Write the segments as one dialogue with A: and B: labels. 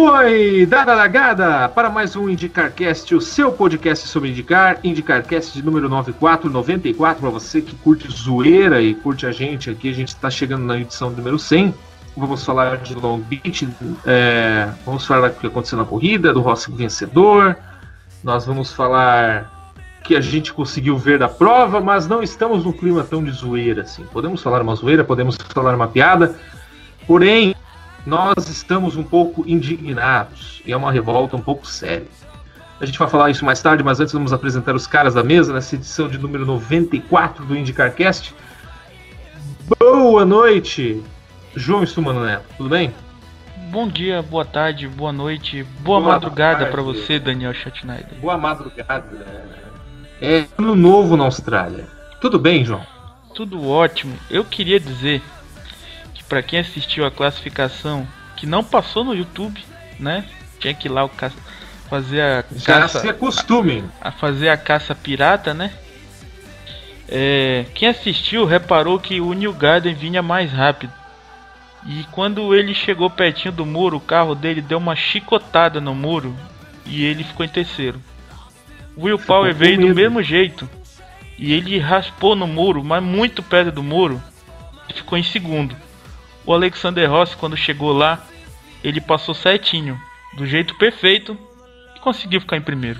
A: Foi dada a largada para mais um IndyCarCast, o seu podcast sobre IndyCar, IndyCarCast de número 94 para você que curte zoeira e curte a gente aqui. A gente está chegando na edição número 100. Vamos falar de Long Beach, vamos falar do que aconteceu na corrida, do Rossi vencedor. Nós vamos falar que a gente conseguiu ver da prova, mas não estamos num clima tão de zoeira assim. Podemos falar uma zoeira, podemos falar uma piada, porém nós estamos um pouco indignados e é uma revolta um pouco séria. A gente vai falar isso mais tarde, mas antes vamos apresentar os caras da mesa nessa edição de número 94 do IndyCarCast. Boa noite, João Stumano Neto, tudo bem?
B: Bom dia, boa tarde, boa noite, boa madrugada para você, Daniel Schattenheider.
A: Boa madrugada. É ano novo na Austrália. Tudo bem, João?
B: Tudo ótimo. Eu queria dizer que para quem assistiu a classificação, que não passou no YouTube, né? Tinha que ir lá fazer a caça. Já se acostumem a fazer a caça pirata, né? Quem assistiu reparou que o Newgarden vinha mais rápido. E quando ele chegou pertinho do muro, o carro dele deu uma chicotada no muro e ele ficou em terceiro. O Will Power veio do mesmo jeito e ele raspou no muro, mas muito perto do muro, e ficou em segundo. O Alexander Rossi, quando chegou lá, ele passou certinho, do jeito perfeito, e conseguiu ficar em primeiro.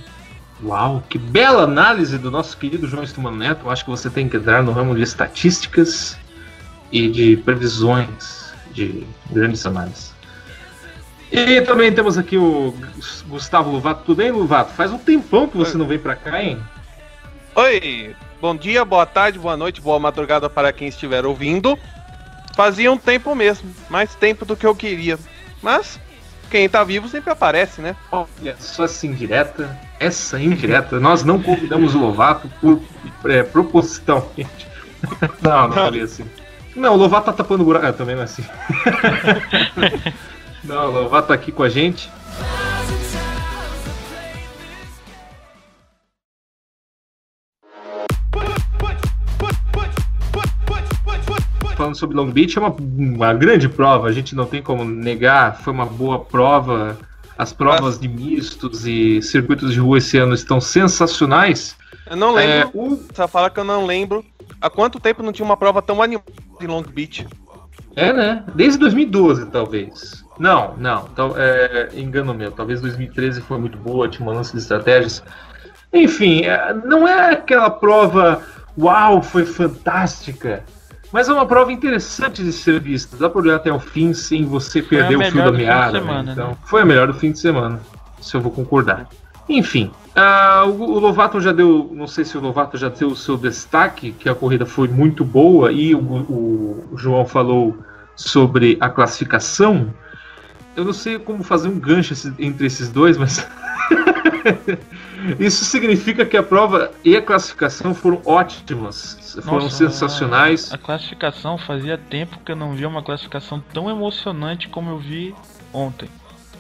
A: Uau, que bela análise do nosso querido João Stumano Neto. Eu acho que você tem que entrar no ramo de estatísticas e de previsões de grandes análises. E também temos aqui o Gustavo Lovato. Tudo bem, Lovato? Faz um tempão que você não vem pra cá, hein?
C: Oi, bom dia, boa tarde, boa noite, boa madrugada para quem estiver ouvindo. Fazia um tempo mesmo, mais tempo do que eu queria. Mas quem tá vivo sempre aparece, né?
A: Olha só essa indireta. Nós não convidamos o Lovato propositalmente. Não falei assim. Não, o Lovato tá tapando o buraco. Também não é assim. Não, o Lovato tá aqui com a gente. Falando sobre Long Beach, é uma grande prova, a gente não tem como negar, foi uma boa prova. As provas de mistos e circuitos de rua esse ano estão sensacionais.
C: Eu não lembro, só fala que eu não lembro há quanto tempo não tinha uma prova tão animada em Long Beach.
A: Né? Desde 2012, talvez. Não, engano meu. Talvez 2013 foi muito boa, tinha uma lance de estratégias. Enfim, não é aquela prova, uau, foi fantástica. Mas é uma prova interessante de ser vista. Dá pra olhar até o fim sem você perder o fio da meada. Então, foi a melhor do fim de semana. Isso eu vou concordar. Enfim, o Lovato já deu, não sei se o Lovato já deu o seu destaque, que a corrida foi muito boa, e o João falou sobre a classificação. Eu não sei como fazer um gancho entre esses dois, mas isso significa que a prova e a classificação foram ótimas, foram sensacionais.
B: A classificação, fazia tempo que eu não via uma classificação tão emocionante como eu vi ontem.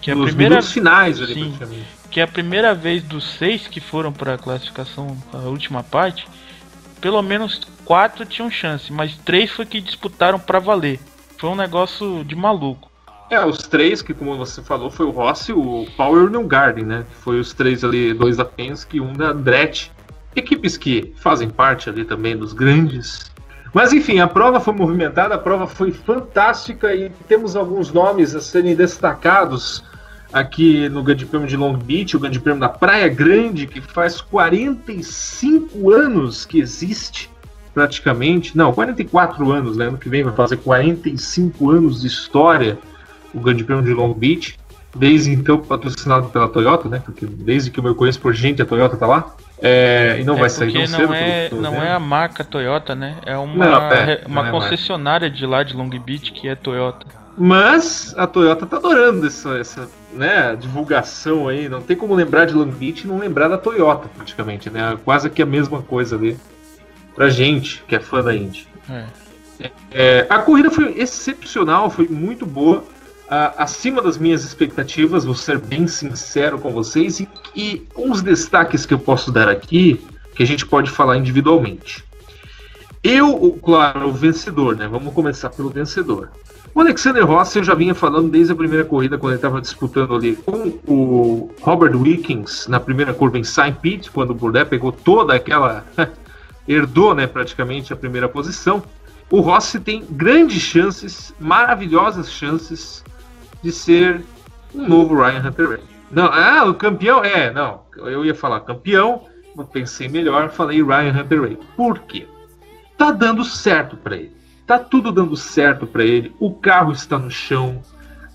B: Que
A: nos minutos finais ali,
B: sim, praticamente. Que é a primeira vez dos 6 que foram para a classificação, a última parte, pelo menos 4 tinham chance, mas 3 foi que disputaram para valer. Foi um negócio de maluco.
A: Os 3, que como você falou, foi o Rossi, o Power e o Newgarden, né? Foi os 3 ali, 2 da Penske e 1 da Andretti. Equipes que fazem parte ali também dos grandes. Mas enfim, a prova foi movimentada, a prova foi fantástica e temos alguns nomes a serem destacados aqui no Grande Prêmio de Long Beach, o Grande Prêmio da Praia Grande, que faz 45 anos que existe, praticamente. Não, 44 anos, né? Ano que vem vai fazer 45 anos de história o Grande Prêmio de Long Beach. Desde então patrocinado pela Toyota, né? Porque desde que eu me conheço por gente, a Toyota tá lá. E não vai sair tão cedo.
B: Não é a marca Toyota, né? É uma concessionária de lá de Long Beach que é Toyota.
A: Mas a Toyota tá adorando essa né, divulgação aí. Não tem como lembrar de Long Beach e não lembrar da Toyota, praticamente, né? Quase que a mesma coisa ali pra gente que é fã da Indy. A corrida foi excepcional, foi muito boa. Acima das minhas expectativas, vou ser bem sincero com vocês, e uns destaques que eu posso dar aqui, que a gente pode falar individualmente. Claro, o vencedor, né? Vamos começar pelo vencedor. O Alexander Rossi eu já vinha falando desde a primeira corrida, quando ele estava disputando ali com o Robert Wickens na primeira curva em St. Pete, quando o Bourdais pegou toda aquela... herdou, né, praticamente a primeira posição. O Rossi tem grandes chances, maravilhosas chances de ser um novo Ryan Hunter-Reay. Não, o campeão? Não, eu ia falar campeão, mas pensei melhor, falei Ryan Hunter-Reay. Por quê? Tá dando certo para ele. Tá tudo dando certo para ele. O carro está no chão.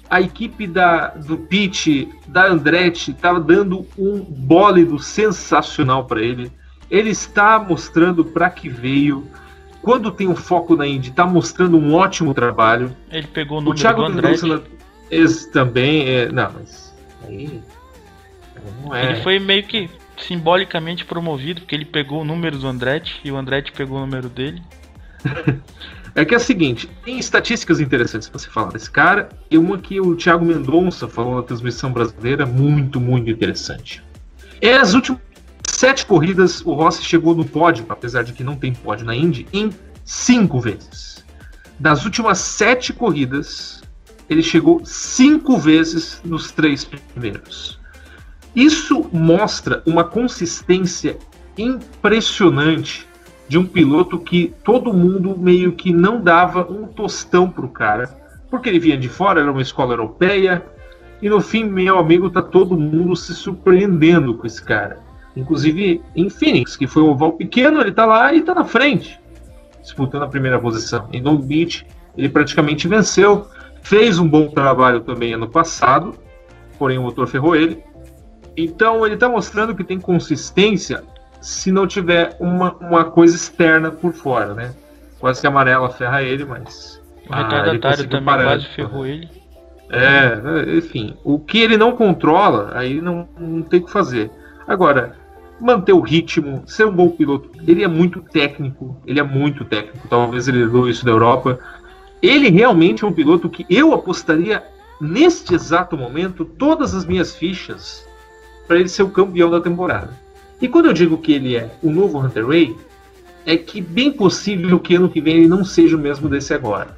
A: A equipe do Pete, da Andretti, estava dando um bólido sensacional para ele. Ele está mostrando para que veio. Quando tem um foco na Indy, está mostrando um ótimo trabalho.
B: Ele pegou o número do Andretti.
A: Também não, mas aí não é.
B: Ele foi meio que simbolicamente promovido, porque ele pegou o número do Andretti e o Andretti pegou o número dele.
A: É que é o seguinte, tem estatísticas interessantes para você falar desse cara, e uma que o Thiago Mendonça falou na transmissão brasileira, muito, muito interessante. As últimas 7 corridas, o Rossi chegou no pódio, apesar de que não tem pódio na Indy, em 5 vezes. Das últimas 7 corridas, ele chegou 5 vezes nos 3 primeiros. Isso mostra uma consistência impressionante de um piloto que todo mundo meio que não dava um tostão pro cara, porque ele vinha de fora, era uma escola europeia, e no fim, meu amigo, tá todo mundo se surpreendendo com esse cara. Inclusive em Phoenix, que foi um oval pequeno, ele tá lá e tá na frente, disputando a primeira posição. Em Long Beach, ele praticamente venceu, fez um bom trabalho também ano passado, porém o motor ferrou ele. Então ele tá mostrando que tem consistência se não tiver uma coisa externa por fora, né? Quase que a amarela ferra ele, mas...
B: O retardatário também quase ferrou ele.
A: Enfim, o que ele não controla, aí não tem o que fazer. Agora, manter o ritmo, ser um bom piloto, ele é muito técnico, talvez ele herdou isso da Europa. Ele realmente é um piloto que eu apostaria, neste exato momento, todas as minhas fichas para ele ser o campeão da temporada. E quando eu digo que ele é o novo Hunter-Reay, é que bem possível que ano que vem ele não seja o mesmo desse agora.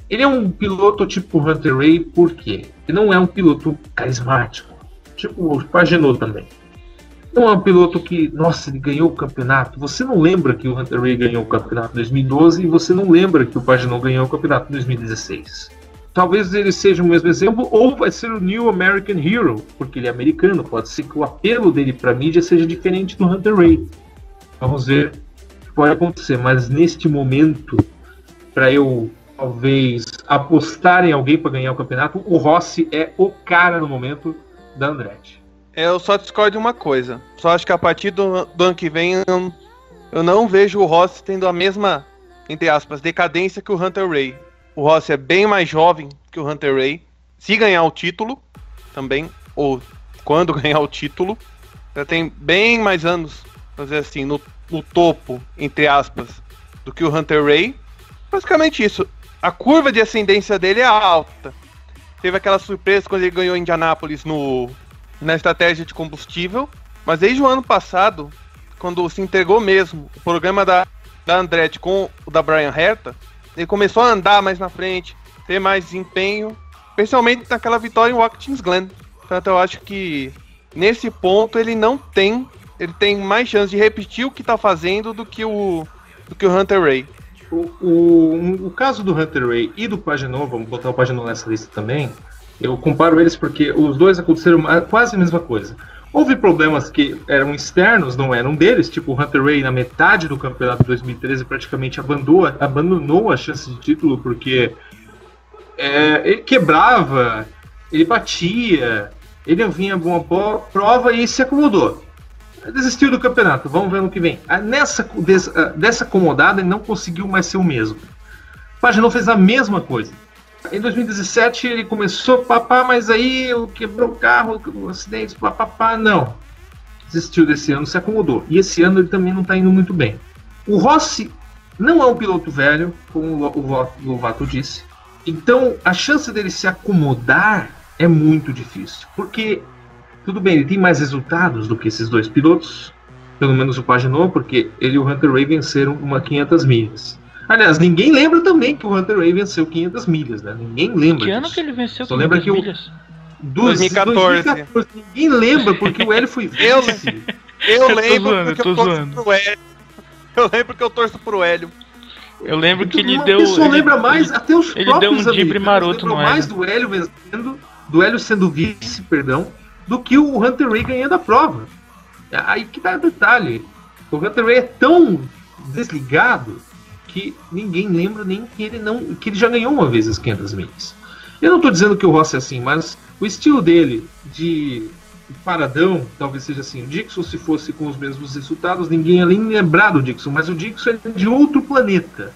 A: Ele é um piloto tipo Hunter-Reay, por quê? Ele não é um piloto carismático, tipo o Pagenaud também. Não é um piloto que, nossa, ele ganhou o campeonato. Você não lembra que o Hunter-Reay ganhou o campeonato em 2012 e você não lembra que o Pagenaud ganhou o campeonato em 2016. Talvez ele seja o mesmo exemplo, ou vai ser o New American Hero, porque ele é americano. Pode ser que o apelo dele para a mídia seja diferente do Hunter-Reay. Vamos ver o que pode acontecer. Mas neste momento, para eu talvez apostar em alguém para ganhar o campeonato, o Rossi é o cara no momento da Andretti.
C: Eu só discordo de uma coisa. Só acho que a partir do ano que vem eu não vejo o Rossi tendo a mesma, entre aspas, decadência que o Hunter-Reay. O Rossi é bem mais jovem que o Hunter-Reay. Se ganhar o título também, ou quando ganhar o título, já tem bem mais anos, vamos dizer assim, no topo, entre aspas, do que o Hunter-Reay. Basicamente isso. A curva de ascendência dele é alta. Teve aquela surpresa quando ele ganhou em Indianápolis na estratégia de combustível. Mas desde o ano passado, quando se entregou mesmo o programa da Andretti com o da Bryan Herta, ele começou a andar mais na frente, ter mais desempenho, especialmente naquela vitória em Watkins Glen. Portanto, eu acho que nesse ponto ele tem mais chance de repetir o que está fazendo do que o Hunter-Reay.
A: O caso do Hunter-Reay e do Pagenaud, vamos botar o Pagenaud nessa lista também, eu comparo eles porque os dois aconteceram quase a mesma coisa. Houve problemas que eram externos, não eram deles, tipo o Hunter-Reay na metade do campeonato de 2013 praticamente abandonou a chance de título porque ele quebrava, ele batia, ele vinha uma boa prova e se acomodou. Desistiu do campeonato, vamos ver no que vem. Dessa acomodada ele não conseguiu mais ser o mesmo. O Pagenaud fez a mesma coisa. Em 2017 ele começou mas aí quebrou o carro, acidentes, não. Desistiu desse ano, se acomodou. E esse ano ele também não está indo muito bem. O Rossi não é um piloto velho, como o Lovato disse. Então a chance dele se acomodar é muito difícil. Porque, tudo bem, ele tem mais resultados do que esses dois pilotos. pelo menos o paginou, porque ele e o Hunter Ray venceram uma 500 milhas. Aliás, ninguém lembra também que o Hunter Ray venceu 500 milhas, né? Ninguém lembra
B: Que ano
A: disso.
B: que ele venceu
A: Só
B: 500
A: lembra que
B: milhas?
C: 2014.
A: Ninguém lembra porque o Hélio foi vice.
C: Eu
B: tô
C: lembro
B: zoando,
C: porque
B: tô
C: eu torço
B: zoando.
C: pro Hélio. Eu lembro que eu torço pro Hélio.
B: Eu lembro que ele
A: Uma
B: deu.
A: pessoa
B: ele-
A: lembra mais, até os
B: ele deu
A: próprios
B: um drible
A: americanos
B: maroto
A: lembram
B: no
A: mais
B: Hélio.
A: do Hélio vencendo, do Hélio sendo vice, perdão, do que o Hunter Ray ganhando a prova. Aí que dá detalhe. O Hunter Ray é tão desligado que ninguém lembra nem que ele já ganhou uma vez as 500 milhas. Eu não estou dizendo que o Rossi é assim, mas o estilo dele de paradão talvez seja assim. O Dixon, se fosse com os mesmos resultados, ninguém ia nem lembrar do Dixon, mas o Dixon é de outro planeta.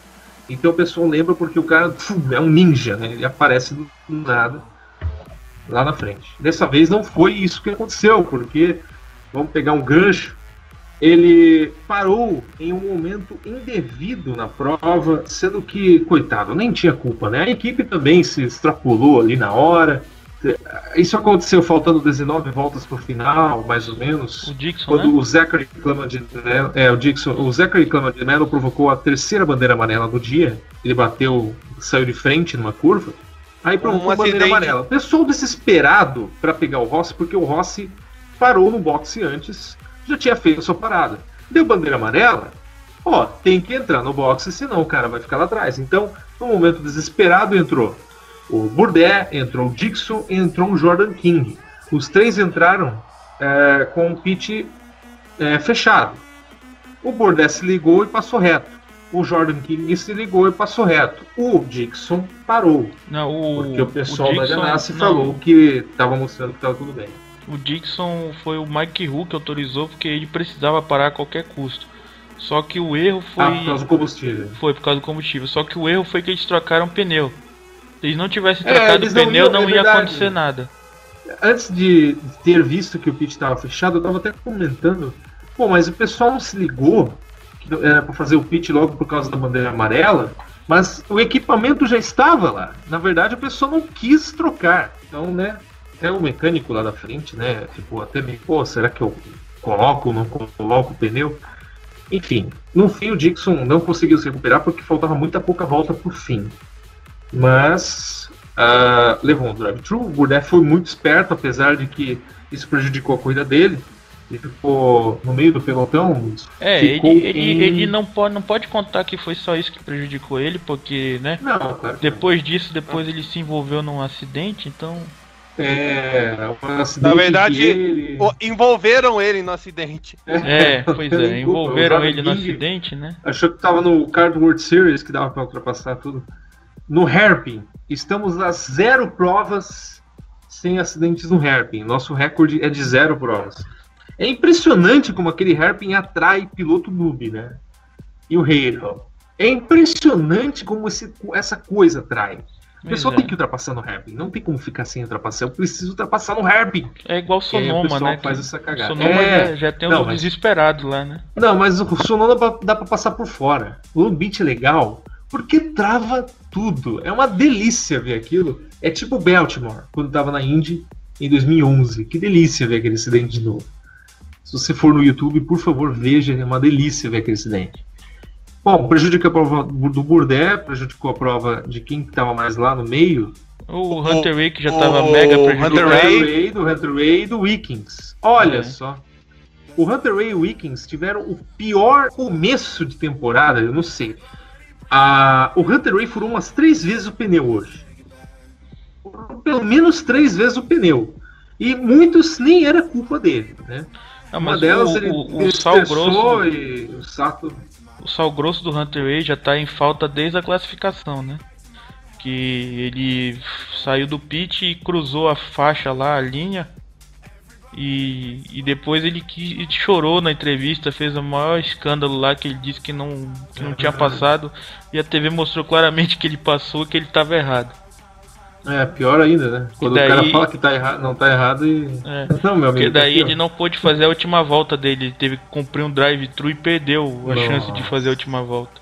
A: Então o pessoal lembra porque o cara é um ninja, né? Ele aparece do nada lá na frente. Dessa vez não foi isso que aconteceu, porque, vamos pegar um gancho, ele parou em um momento indevido na prova, sendo que, coitado, nem tinha culpa, né? A equipe também se extrapolou ali na hora. Isso aconteceu faltando 19 voltas pro final, mais ou menos.
B: O Dixon,
A: quando
B: né?
A: o Zachary Claman de Mello, o Zachary Claman de Mello provocou a terceira bandeira amarela do dia. Ele bateu, saiu de frente numa curva, aí provocou a bandeira amarela. O pessoal desesperado para pegar o Rossi, porque o Rossi parou no boxe antes, já tinha feito a sua parada. Deu bandeira amarela, ó, tem que entrar no boxe, senão o cara vai ficar lá atrás. Então, no momento desesperado, entrou o Bourdais, entrou o Dixon e entrou o Jordan King. Os três entraram com o pit fechado. O Bourdais se ligou e passou reto. O Jordan King se ligou e passou reto. O Dixon parou.
B: Não,
A: porque o pessoal da
B: Dixon,
A: Ganassi
B: não.
A: falou que estava mostrando que estava tudo bem.
B: O Dixon foi o Mike Hu que autorizou porque ele precisava parar a qualquer custo. Só que o erro foi.
A: Por causa do combustível.
B: Foi por causa do combustível. Só que o erro foi que eles trocaram o pneu. Se eles não tivessem trocado o
A: eles não
B: pneu,
A: iam,
B: não
A: é
B: ia
A: verdade.
B: acontecer nada.
A: Antes de ter visto que o pit estava fechado, eu estava até comentando. Pô, mas o pessoal não se ligou que era para fazer o pit logo por causa da bandeira amarela, mas o equipamento já estava lá. Na verdade, o pessoal não quis trocar. Então, né? Até o mecânico lá da frente, né? Tipo, até meio, pô, será que eu coloco ou não coloco o pneu? Enfim, no fim o Dixon não conseguiu se recuperar porque faltava muita pouca volta pro fim. Mas levou um drive-thru. O Bourdais foi muito esperto, apesar de que isso prejudicou a corrida dele. Ele ficou no meio do pelotão.
B: Ele não pode contar que foi só isso que prejudicou ele, porque, né?
A: Não, claro.
B: Depois ele se envolveu num acidente, então.
A: Um acidente.
C: Na verdade, envolveram ele no acidente.
B: Pois é, envolveram ele no acidente, né?
A: Achou que tava no Card World Series, que dava pra ultrapassar tudo. No hairpin, estamos a 0 provas sem acidentes no hairpin. Nosso recorde é de 0 provas. É impressionante como aquele hairpin atrai piloto noob, né? E o Halo. É impressionante como essa coisa atrai. O pessoal tem que ultrapassar no hairpin. Não tem como ficar sem ultrapassar. Eu preciso ultrapassar no hairpin.
B: É igual o Sonoma, né?
A: Faz essa cagada.
B: O Sonoma já tem um desesperado lá, né?
A: Não, mas o Sonoma dá pra passar por fora. O long beach é legal porque trava tudo. É uma delícia ver aquilo. É tipo Baltimore, quando tava na Indy em 2011. Que delícia ver aquele acidente de novo. Se você for no YouTube, por favor, veja. É uma delícia ver aquele acidente. Bom, prejudicou a prova do Bourdais, prejudicou a prova de quem estava mais lá no meio.
B: O Hunter Ray, que já estava mega prejudicado.
A: Do Hunter Ray e do Wiggins. Olha só. O Hunter Ray e o Wiggins tiveram o pior começo de temporada, eu não sei. O Hunter Ray furou umas 3 vezes o pneu hoje. Pelo menos 3 vezes o pneu. E muitos nem era culpa dele, né? Uma delas ele
B: sal grosso
A: e o Sato...
B: O sal grosso do Hunter Ray já tá em falta desde a classificação, né? Que ele saiu do pit e cruzou a faixa lá, a linha. E depois ele chorou na entrevista, fez o maior escândalo lá, que ele disse que não tinha passado. E a TV mostrou claramente que ele passou, que ele tava errado.
A: Pior ainda, né? Quando o cara fala que tá errado, não tá errado e... Não, meu amigo,
B: porque daí ele não pôde fazer a última volta dele. Ele teve que cumprir um drive-thru e perdeu a chance de fazer a última volta.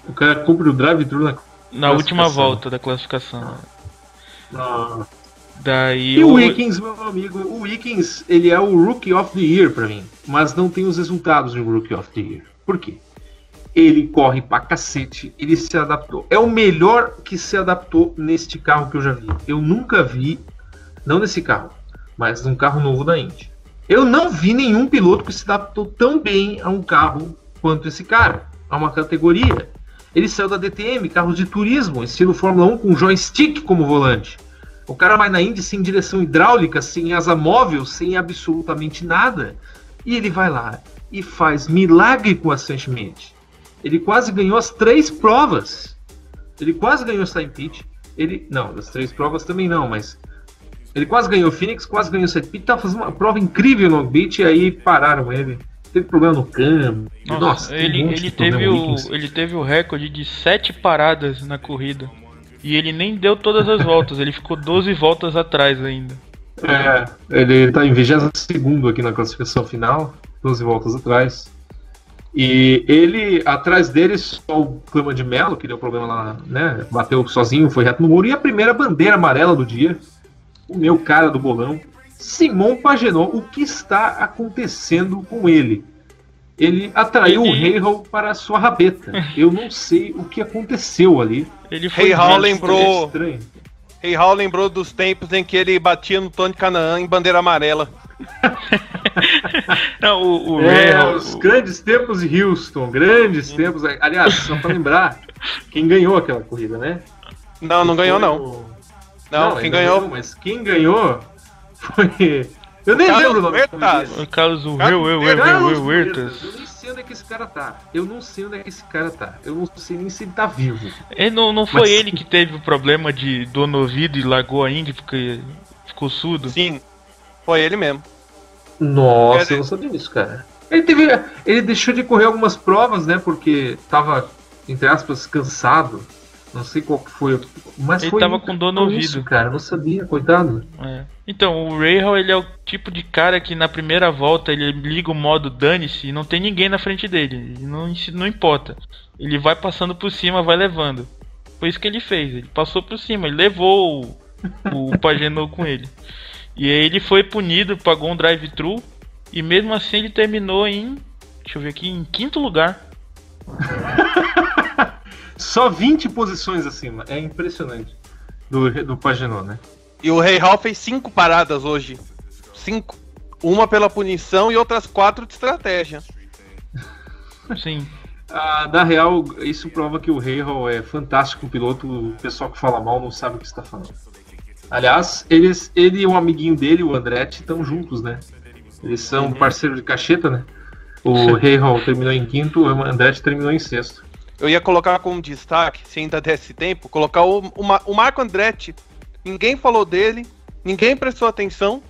A: O cara cumpre o drive-thru
B: na última volta da classificação. Daí
A: E o Wiggins, meu amigo, o Wiggins, ele é o Rookie of the Year pra mim, mas não tem os resultados de Rookie of the Year. Por quê? Ele corre pra cacete, ele se adaptou. É o melhor que se adaptou neste carro que eu já vi. Eu nunca vi, não nesse carro, mas num carro novo da Indy. Eu não vi nenhum piloto que se adaptou tão bem a um carro quanto esse cara, a uma categoria. Ele saiu da DTM, carros de turismo, estilo Fórmula 1 com joystick como volante. O cara vai na Indy sem direção hidráulica, sem asa móvel, sem absolutamente nada. E ele vai lá e faz milagre com a Sam Schmidt. Ele quase ganhou as 3 provas. Ele quase ganhou o Time Pit. Não, as 3 provas também não, mas... Ele quase ganhou o Phoenix, quase ganhou o Side Pit. Tava fazendo uma prova incrível no Long Beach e aí pararam ele. Teve problema no câmbio. Nossa,
B: ele teve o recorde de 7 paradas na corrida. E ele nem deu todas as voltas, ele ficou 12 voltas atrás ainda.
A: Ele tá em 22º aqui na classificação final, 12 voltas atrás. E ele, atrás dele, só o Clima de Mello, que deu problema lá, né? Bateu sozinho, foi reto no muro. E a primeira bandeira amarela do dia, o meu cara do bolão, Simon Pagenaud. O que está acontecendo com ele? Ele atraiu o Rahal para a sua rabeta. Eu não sei o que aconteceu ali.
C: Rahal lembrou dos tempos em que ele batia no Tony Kanaan em bandeira amarela.
B: Não,
A: os grandes tempos de Houston, grandes tempos. Aliás, só para lembrar, quem ganhou aquela corrida, né?
C: Não ganhou não. Não, quem ganhou?
A: Mas quem ganhou foi... Eu nem lembro o nome dele.
B: Carlos Huertas.
A: Eu nem sei onde é que esse cara tá. Eu não sei nem se ele tá vivo.
B: Não foi ele que teve o problema de dor no ouvido e largou a Indy porque ficou surdo?
C: Sim, foi ele mesmo.
A: Nossa, eu não sabia disso, cara. Ele deixou de correr algumas provas, né? Porque tava, entre aspas, cansado. Não sei qual que foi. Mas
B: ele
A: foi
B: tava com dor no ouvido.
A: Isso, cara, eu não sabia, coitado.
B: Então, o Rahal, ele é o tipo de cara que na primeira volta ele liga o modo dane-se e não tem ninguém na frente dele. Não importa. Ele vai passando por cima, vai levando. Foi isso que ele fez. Ele passou por cima, ele levou o Pagenaud com ele. E aí ele foi punido, pagou um drive-thru. E mesmo assim ele terminou em... Deixa eu ver aqui, em 5º lugar.
A: Só 20 posições acima. É impressionante. Do Pagenaud, né?
C: E o Rahal fez 5 paradas hoje. 5. Uma pela punição e outras 4 de estratégia.
B: Sim.
A: Na real, isso prova que o Rahal é fantástico piloto. O pessoal que fala mal não sabe o que está falando. Aliás, ele e um amiguinho dele, o Andretti, estão juntos, né? Eles são parceiros de cacheta, né? O Rahal terminou em 5º, o Andretti terminou em 6º.
C: Eu ia colocar como destaque, se ainda desse tempo, colocar o Marco Andretti. Ninguém falou dele, ninguém prestou atenção.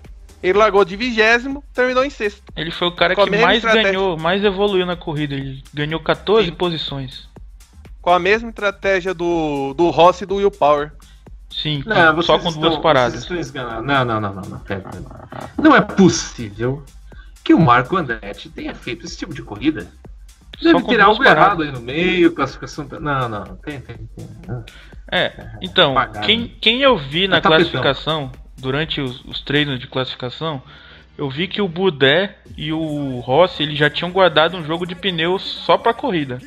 C: Ele largou de 20º, terminou em 6º.
B: Ele foi o cara que mais ganhou, mais evoluiu na corrida. Ele ganhou 14 posições.
C: Com a mesma estratégia do Rossi e do Will Power.
B: Sim, só com 2 paradas.
A: Não. Pera. Não é possível que o Marco Andretti tenha feito esse tipo de corrida. Deve ter algo errado aí no meio, classificação... Não, tem.
B: Então, quem eu vi na classificação, durante os treinos de classificação, eu vi que o Budé e o Rossi, eles já tinham guardado um jogo de pneus só pra corrida.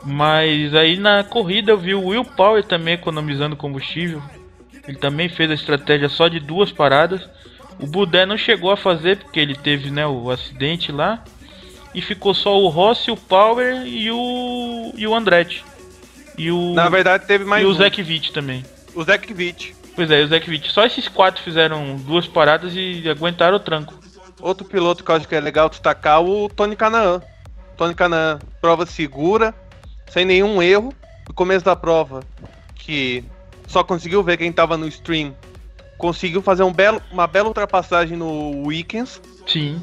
B: Mas aí na corrida eu vi o Will Power também economizando combustível. Ele também fez a estratégia só de 2 paradas. O Budé não chegou a fazer porque ele teve, né, o acidente lá. E ficou só o Rossi, o Power e o Andretti.
C: Na verdade teve mais
B: o Zach Witt também.
C: O Zach Witt.
B: Pois é, o Zach Witt. Só esses 4 fizeram 2 paradas e aguentaram o tranco.
C: Outro piloto que eu acho que é legal destacar, o Tony Kanaan. Tony Kanaan, prova segura, sem nenhum erro. No começo da prova, que só conseguiu ver quem tava no stream, conseguiu fazer uma bela ultrapassagem no Wiggins.
B: Sim.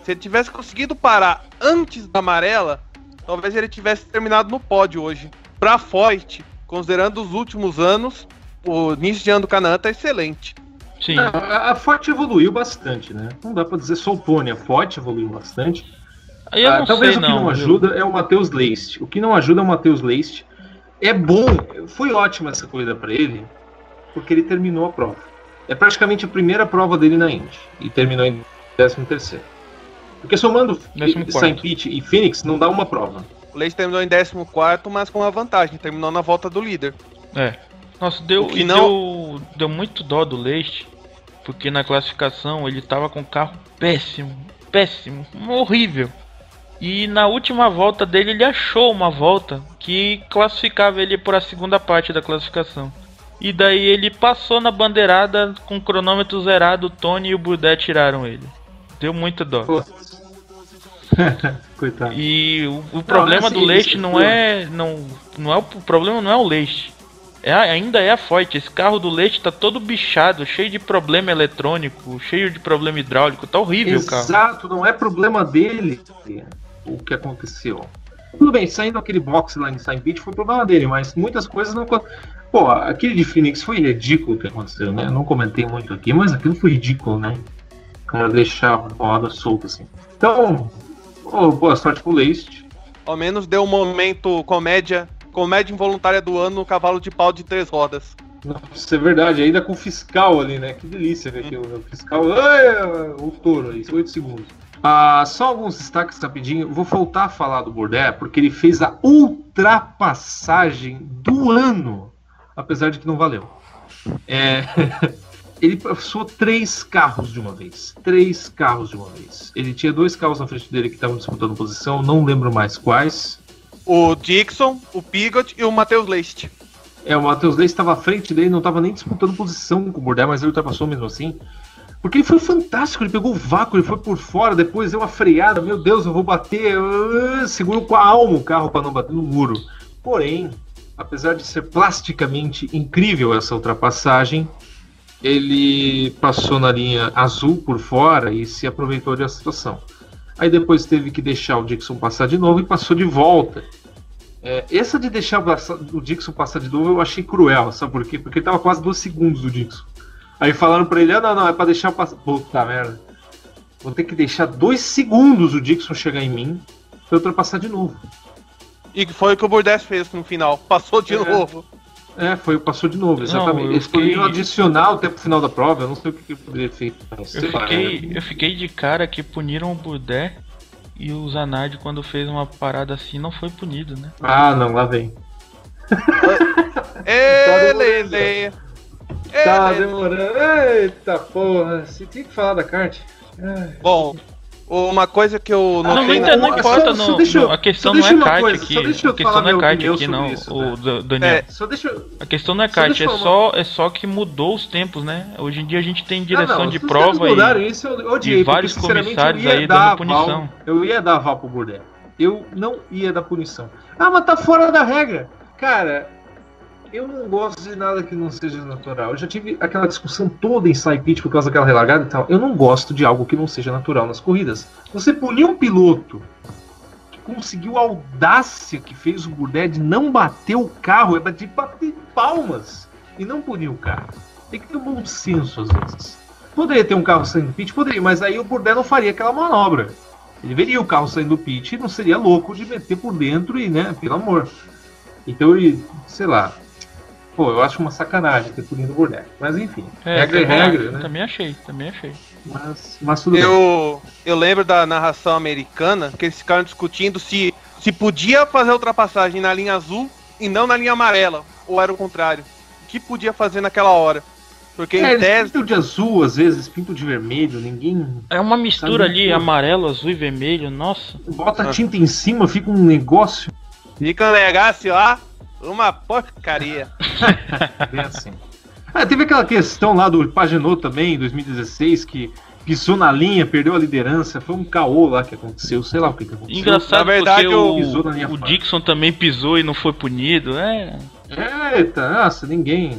C: Se ele tivesse conseguido parar antes da amarela, talvez ele tivesse terminado no pódio hoje. Pra Foyt, considerando os últimos anos, o início de ano do Kanaan tá excelente.
B: Sim.
A: A Foyt evoluiu bastante, né? Não dá pra dizer só o Pony, a Foyt evoluiu bastante. Talvez o que não ajuda é o Matheus Leist. O que não ajuda é o Matheus Leist. É bom, foi ótima essa corrida pra ele, porque ele terminou a prova. é praticamente a primeira prova dele na Indy. E terminou em 13º. Porque somando St. Pete e Phoenix, não dá uma prova.
C: O Leite terminou em 14º, mas com uma vantagem. Terminou na volta do líder.
B: Nossa, deu muito dó do Leite. Porque na classificação ele tava com um carro péssimo, horrível. E na última volta dele ele achou uma volta que classificava ele para a segunda parte da classificação. E daí ele passou na bandeirada com o cronômetro zerado, o Tony e o Bourdais tiraram ele. Deu muita dó.
A: Coitado.
B: E o problema do Leite o problema não é o Leite. Ainda é a Foyt. Esse carro do Leite tá todo bichado, cheio de problema eletrônico, cheio de problema hidráulico, tá horrível o carro.
A: Exato, não é problema dele o que aconteceu. Tudo bem, saindo aquele box lá em St. Pete foi problema dele, mas muitas coisas não... Pô, aquele de Phoenix foi ridículo o que aconteceu, né? Eu não comentei muito aqui, mas aquilo foi ridículo, né? O cara deixar a roda solta assim. Então, boa sorte pro Leite.
C: Ao menos deu um momento comédia involuntária do ano no cavalo de pau de 3 rodas.
A: Nossa, é verdade, ainda com o fiscal ali, né? Que delícia, né? O fiscal, o touro aí, 8 segundos. Só alguns destaques rapidinho. Vou voltar a falar do Bourdais, porque ele fez a ultrapassagem do ano, apesar de que não valeu. Ele passou 3 carros de uma vez. Ele tinha 2 carros na frente dele que estavam disputando posição, não lembro mais quais.
C: O Dixon, o Pigot e o Matheus Leite.
A: O Matheus Leite estava à frente dele, não estava nem disputando posição com o Bourdais, mas ele ultrapassou mesmo assim. Porque ele foi fantástico, ele pegou o vácuo, ele foi por fora, depois deu uma freada, meu Deus, eu vou bater, segurou com a alma o carro para não bater no muro. Porém, apesar de ser plasticamente incrível essa ultrapassagem, ele passou na linha azul por fora e se aproveitou da situação. Aí depois teve que deixar o Dixon passar de novo e passou de volta. Essa de deixar o Dixon passar de novo eu achei cruel, sabe por quê? Porque ele tava quase 2 segundos do Dixon. Aí falaram pra ele, não, é pra deixar passar. Puta merda. Vou ter que deixar 2 segundos o Dixon chegar em mim pra eu ultrapassar de novo. E
C: foi o que o Bourdais fez no final, passou de novo.
A: Passou de novo, exatamente. Eles poderiam adicionar o tempo final da prova, eu não sei o que ele poderia ter feito.
B: Eu fiquei de cara que puniram o Bourdais e o Zanardi quando fez uma parada assim não foi punido, né?
A: Não, lá vem. Tá demorando. Eita porra, você tinha que falar da kart.
C: Bom, uma coisa que eu notei...
B: Não importa, a questão não é kart aqui. A questão não é kart aqui, não, o Daniel. A questão não é kart, é só que mudou os tempos, né? Hoje em dia a gente tem direção de prova e vários comissários aí dando punição.
A: Eu ia dar aval pro Bourdais. Eu não ia dar punição. Mas tá fora da regra. Cara, eu não gosto de nada que não seja natural. Eu já tive aquela discussão toda em St. Pete por causa daquela relargada e tal. Eu não gosto de algo que não seja natural nas corridas. Você punir um piloto que conseguiu a audácia que fez o Bourdais de não bater o carro, é de bater palmas e não punir o carro. Tem que ter um bom senso às vezes. Poderia ter um carro saindo do pit? Poderia, mas aí o Bourdais não faria aquela manobra. Ele veria o carro saindo do pit e não seria louco de meter por dentro e, né, pelo amor. Então, sei lá. Pô, eu acho uma sacanagem ter punido o Bourdais. Mas enfim, regra é regra, né?
B: Também achei.
A: Mas tudo bem.
C: Eu lembro da narração americana que eles ficaram discutindo se podia fazer a ultrapassagem na linha azul e não na linha amarela. Ou era o contrário. O que podia fazer naquela hora? Porque em
A: tese... pintam de azul, às vezes, pintam de vermelho, ninguém...
B: É uma mistura ali, amarelo, azul e vermelho, nossa.
A: Bota tinta em cima, fica um negócio...
C: Fica um negócio, ó, uma porcaria.
A: Bem assim. Teve aquela questão lá do Pagenaud também, em 2016, que pisou na linha, perdeu a liderança, foi um caô lá que aconteceu, sei lá o que aconteceu.
B: Engraçado, na verdade, porque o Dixon também pisou e não foi punido,
A: Eita, nossa, ninguém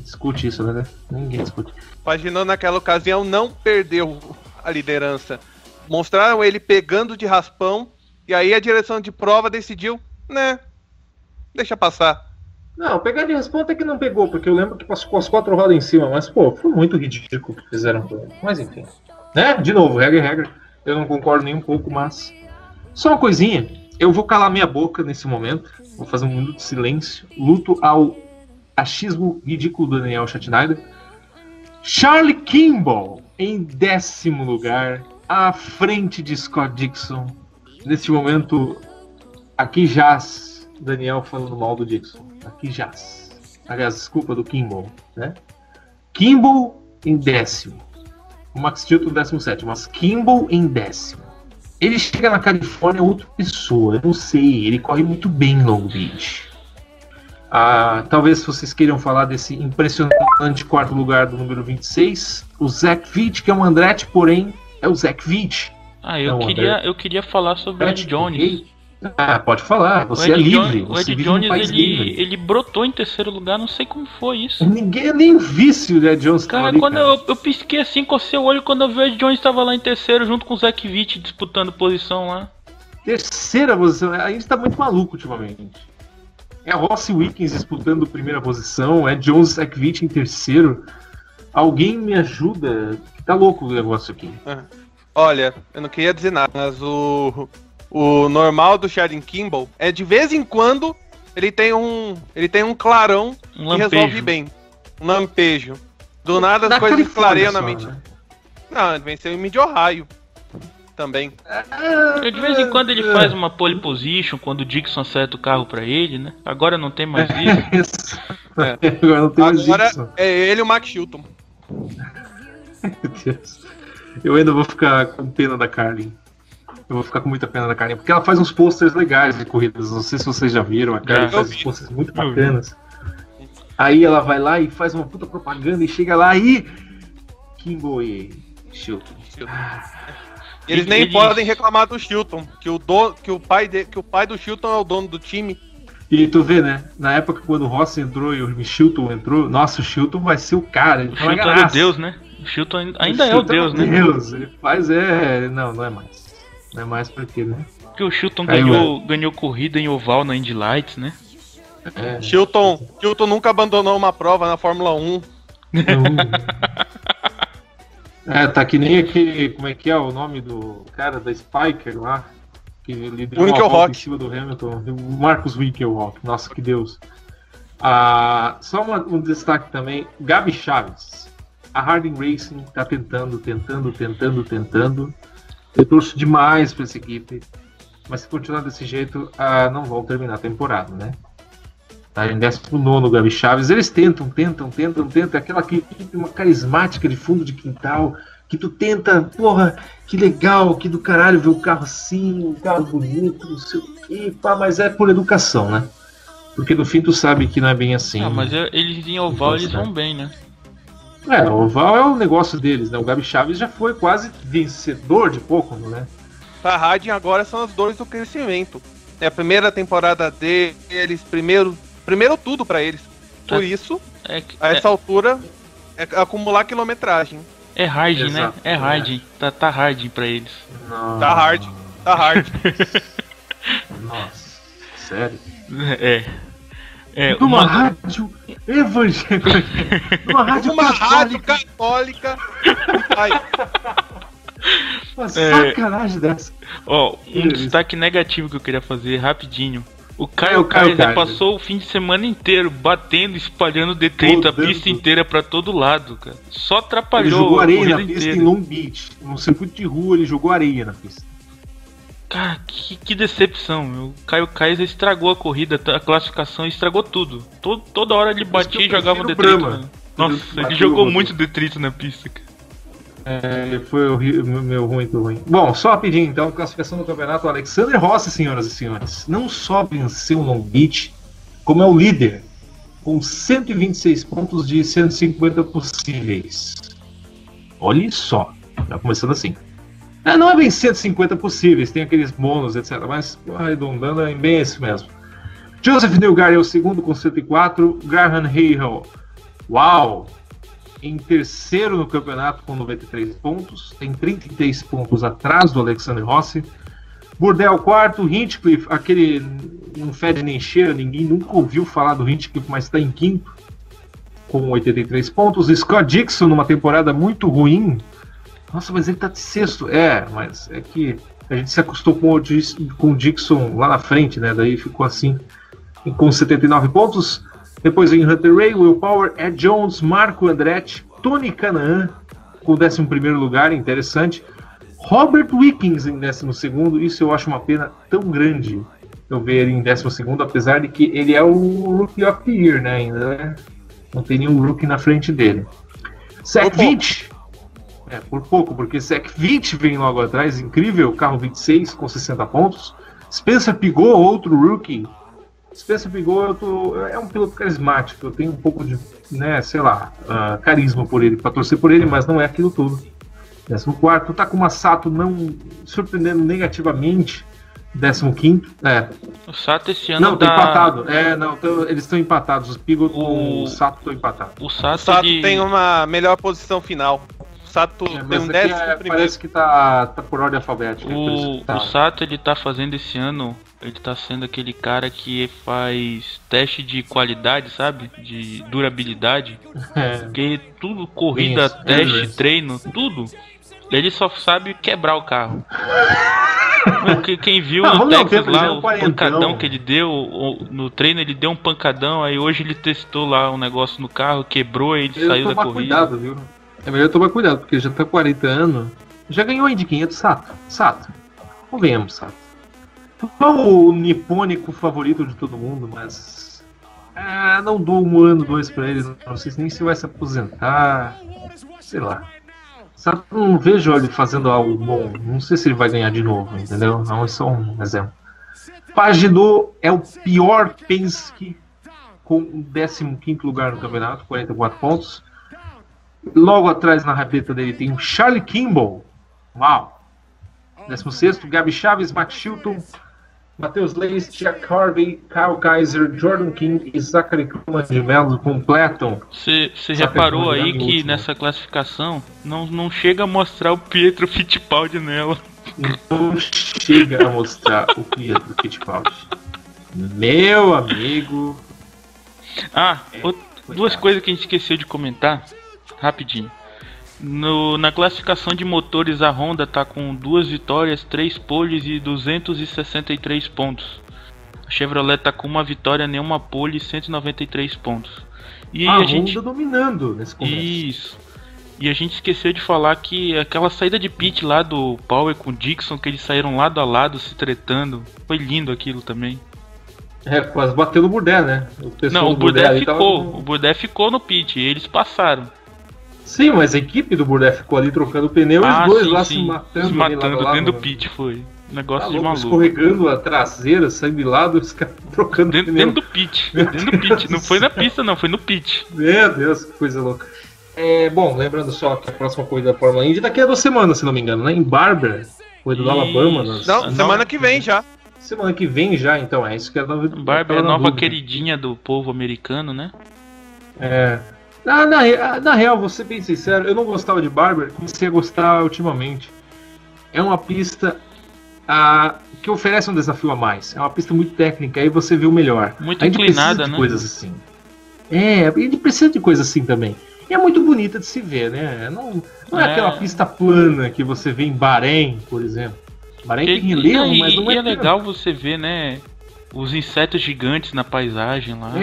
A: discute isso, né? Ninguém discute.
C: Pagenaud naquela ocasião não perdeu a liderança. Mostraram ele pegando de raspão e aí a direção de prova decidiu, né, deixa passar.
A: Não, pegar de raspão até que não pegou, porque eu lembro que passou com as 4 rodas em cima, mas pô, foi muito ridículo o que fizeram com ele. Mas enfim, né? De novo, regra é regra. Eu não concordo nem um pouco, mas só uma coisinha. Eu vou calar minha boca nesse momento. Vou fazer um minuto de silêncio. Luto ao achismo ridículo do Daniel Schneider. Charlie Kimball em 10º lugar, à frente de Scott Dixon. Neste momento, aqui jaz Daniel falando mal do Dixon. Aqui jaz. Aliás, desculpa, do Kimball, né? Kimball em 10º. O Max Chilton 17º, mas Kimball em 10º. Ele chega na Califórnia outra pessoa, eu não sei, ele corre muito bem em Long Beach. Talvez vocês queiram falar desse impressionante 4º lugar do número 26, o Zach Veach, que é um Andretti, porém é o Zach Veach.
B: Eu queria falar sobre o Ed Jones.
A: Pode falar, você é livre.
B: O Ed Jones, ele brotou em 3º lugar, não sei como foi isso.
A: Ninguém nem viu se o Ed Jones
B: cara, ali, quando cara. Eu pisquei assim, cocei o olho, quando eu vi o Ed Jones estava lá em 3º, junto com o Zach Veach disputando posição lá.
A: 3ª posição, a gente tá muito maluco ultimamente. É Rossi Wickens disputando 1ª posição, Ed Jones e Zach Veach em 3º. Alguém me ajuda? Tá louco o negócio aqui.
C: Olha, eu não queria dizer nada, mas o normal do Charlie Kimball é de vez em quando ele tem um clarão que resolve bem. Um lampejo. Do nada as coisas clareiam na mente. Né? Não, ele venceu em Mid-Ohio também.
B: De vez em quando ele faz uma pole position quando o Dixon acerta o carro pra ele, né? Agora não tem mais isso.
A: Agora não tem mais isso.
C: É ele e o Max Chilton.
A: Meu Deus. Eu ainda vou ficar com pena da Carlin. Eu vou ficar com muita pena da Carlin, porque ela faz uns posters legais de corridas. Não sei se vocês já viram, a Carlin faz uns posters muito bacanas. Aí ela vai lá e faz uma puta propaganda e chega lá e... Kimball e Chilton.
C: Eles nem podem reclamar do Chilton, que o pai do Chilton é o dono do time.
A: E tu vê, né? Na época quando o Rossi entrou e o Chilton entrou, nossa, o Chilton vai ser o cara.
B: O Chilton era o Deus, né? O Chilton ainda é o Deus, né?
A: Deus, ele faz Não é mais. Não é mais porque, né?
B: Porque o Chilton ganhou corrida em oval na Indy Lights, né?
C: Chilton nunca abandonou uma prova na Fórmula 1.
A: Tá que nem aquele... Como é que é o nome do cara da Spiker lá? Que liderou a volta em cima do Hamilton. O Marcus Winkelhock. Nossa, que Deus. Só um destaque também. Gabi Chaves. A Harding Racing tá tentando. Eu torço demais pra essa equipe. Mas se continuar desse jeito, não vão terminar a temporada, né? Tá em 19º o Gabi Chaves. Eles tentam. Aquela equipe uma carismática de fundo de quintal. Que tu tenta, porra, que legal, que do caralho ver o carro assim, um carro bonito, não sei o que, mas é por educação, né? Porque no fim tu sabe que não é bem assim.
B: Mas eles em oval eles vão bem, né?
A: O oval é o negócio deles, né? O Gabi Chaves já foi quase vencedor de pouco, né?
C: A Harding agora são as dores do crescimento. É a primeira temporada deles, primeiro tudo pra eles. Por isso, a essa altura, é acumular quilometragem.
B: É hard, né? É hard. Tá hard pra eles.
A: Não.
C: Tá hard.
A: Nossa, sério?
B: Uma
A: rádio evangélica.
C: Uma rádio católica.
A: Uma sacanagem dessa.
B: Um destaque negativo que eu queria fazer rapidinho. O Caio Kaiser passou o fim de semana inteiro batendo, espalhando detrito a pista inteira pra todo lado, cara. Só atrapalhou.
A: Ele jogou areia na pista em Long Beach. No circuito de rua ele jogou areia na pista.
B: Cara, que decepção. O Caio Kaiser estragou a corrida, a classificação, estragou tudo. Toda hora ele batia e jogava detrito. Né? Nossa, ele jogou muito detrito na pista, cara.
A: Foi meu ruim. Bom, só rapidinho então, classificação do campeonato. O Alexander Rossi, senhoras e senhores, não só venceu o Long Beach, como é o líder, com 126 pontos de 150 possíveis. Olha só, já começando assim. Não é bem 150 possíveis, tem aqueles bônus, etc. Mas arredondando é bem esse mesmo. Joseph Newgarden é o segundo com 104, Graham Rahal, uau! Em terceiro no campeonato com 93 pontos, tem 33 pontos atrás do Alexander Rossi. Burdell quarto, Hinchcliffe, aquele não fede nem cheira, ninguém nunca ouviu falar do Hinchcliffe, mas está em quinto com 83 pontos. Scott Dixon numa temporada muito ruim. Nossa, mas ele está de sexto. Mas é que a gente se acostumou com o Dixon lá na frente, né? Daí ficou assim, com 79 pontos. Depois vem Hunter Ray, Will Power, Ed Jones, Marco Andretti, Tony Kanaan com o 11º lugar, interessante. Robert Wickens em 12º, isso eu acho uma pena tão grande eu ver ele em 12º, apesar de que ele é o Rookie of the Year, né, ainda, né? Não tem nenhum rookie na frente dele. Zach 20, por pouco, porque Zach 20 vem logo atrás, incrível, carro 26 com 60 pontos. Spencer Pigot, outro rookie. Spencer Pigot é um piloto carismático, eu tenho um pouco de, né, sei lá, carisma por ele, para torcer por ele, mas não é aquilo tudo. 14º, Takuma Sato não surpreendendo negativamente. 15º,
B: O Sato esse ano
A: tá empatado. Eles estão empatados. Os Pigot com o Sato estão empatados.
B: O Sato
C: tem uma melhor posição final. O Sato tem um 11º.
A: Parece que tá por ordem alfabética.
B: O Sato, ele tá fazendo esse ano, ele tá sendo aquele cara que faz teste de qualidade, sabe? De durabilidade. Porque tudo, corrida, teste, treino, tudo. Ele só sabe quebrar o carro. Quem viu no Texas lá, o pancadão que ele deu no treino, ele deu um pancadão, aí hoje ele testou lá um negócio no carro, quebrou e ele saiu da corrida.
A: Cuidado, viu? É melhor tomar cuidado, porque já tá 40 anos. Já ganhou a indiquinha do Sato. Convenhamos, Sato. Não é o nipônico favorito de todo mundo, mas não dou 1 ano, 2 pra ele. Não sei nem se vai se aposentar. Sei lá. Sabe, não vejo ele fazendo algo bom. Não sei se ele vai ganhar de novo, entendeu? Não, é só um exemplo. Pagenaud é o pior Penske, com o 15º lugar no campeonato, 44 pontos. Logo atrás na rabeta dele tem o Charlie Kimball. Uau! 16º, Gabi Chaves, Matt Chilton, Matheus Leis, Jack Harvey, Kyle Kaiser, Jordan King e Zachary Kluma de Mello completam.
B: Você reparou aí que nessa classificação não chega a mostrar o Pietro Fittipaldi nela.
A: Não chega a mostrar o Pietro Fittipaldi. Meu amigo.
B: Duas coisas que a gente esqueceu de comentar, rapidinho. Na classificação de motores, a Honda tá com 2 vitórias, 3 poles e 263 pontos. A Chevrolet tá com 1 vitória, nenhuma pole e 193 pontos. E
A: a Honda dominando nesse começo.
B: Isso. E a gente esqueceu de falar que aquela saída de pit lá do Power com o Dixon, que eles saíram lado a lado se tretando, foi lindo aquilo também.
A: Quase bateu no Bourdais, né?
B: O Bourdais ficou. O Bourdais ficou no pit, e eles passaram.
A: Sim, mas a equipe do Bourdais ficou ali trocando pneu e os dois lá se matando.
B: Se matando dentro do pit, foi. Negócio de maluco.
A: Escorregando a traseira, saindo de lado, os caras trocando pneu.
B: Dentro do pit. Dentro do pit. Não foi na pista, não, foi no pit.
A: Meu Deus, que coisa louca. Bom, lembrando só que a próxima corrida da Fórmula Indy daqui a 2 semanas, se não me engano, né? Em Barber, corrida do Alabama.
C: Semana que vem já.
A: Semana que vem já, então, é isso que é
B: Barber é a nova queridinha do povo americano, né?
A: Na real, vou ser bem sincero, eu não gostava de Barber, comecei a gostar ultimamente. É uma pista que oferece um desafio a mais. É uma pista muito técnica, aí você vê o melhor.
B: Muito inclinada, né?
A: Coisas assim. A gente precisa de coisas assim também. E é muito bonita de se ver, né? Não é aquela pista plana que você vê em Bahrein, por exemplo. Bahrein tem relevo, mas não é.
B: E é legal você ver, né? Os insetos gigantes na paisagem lá.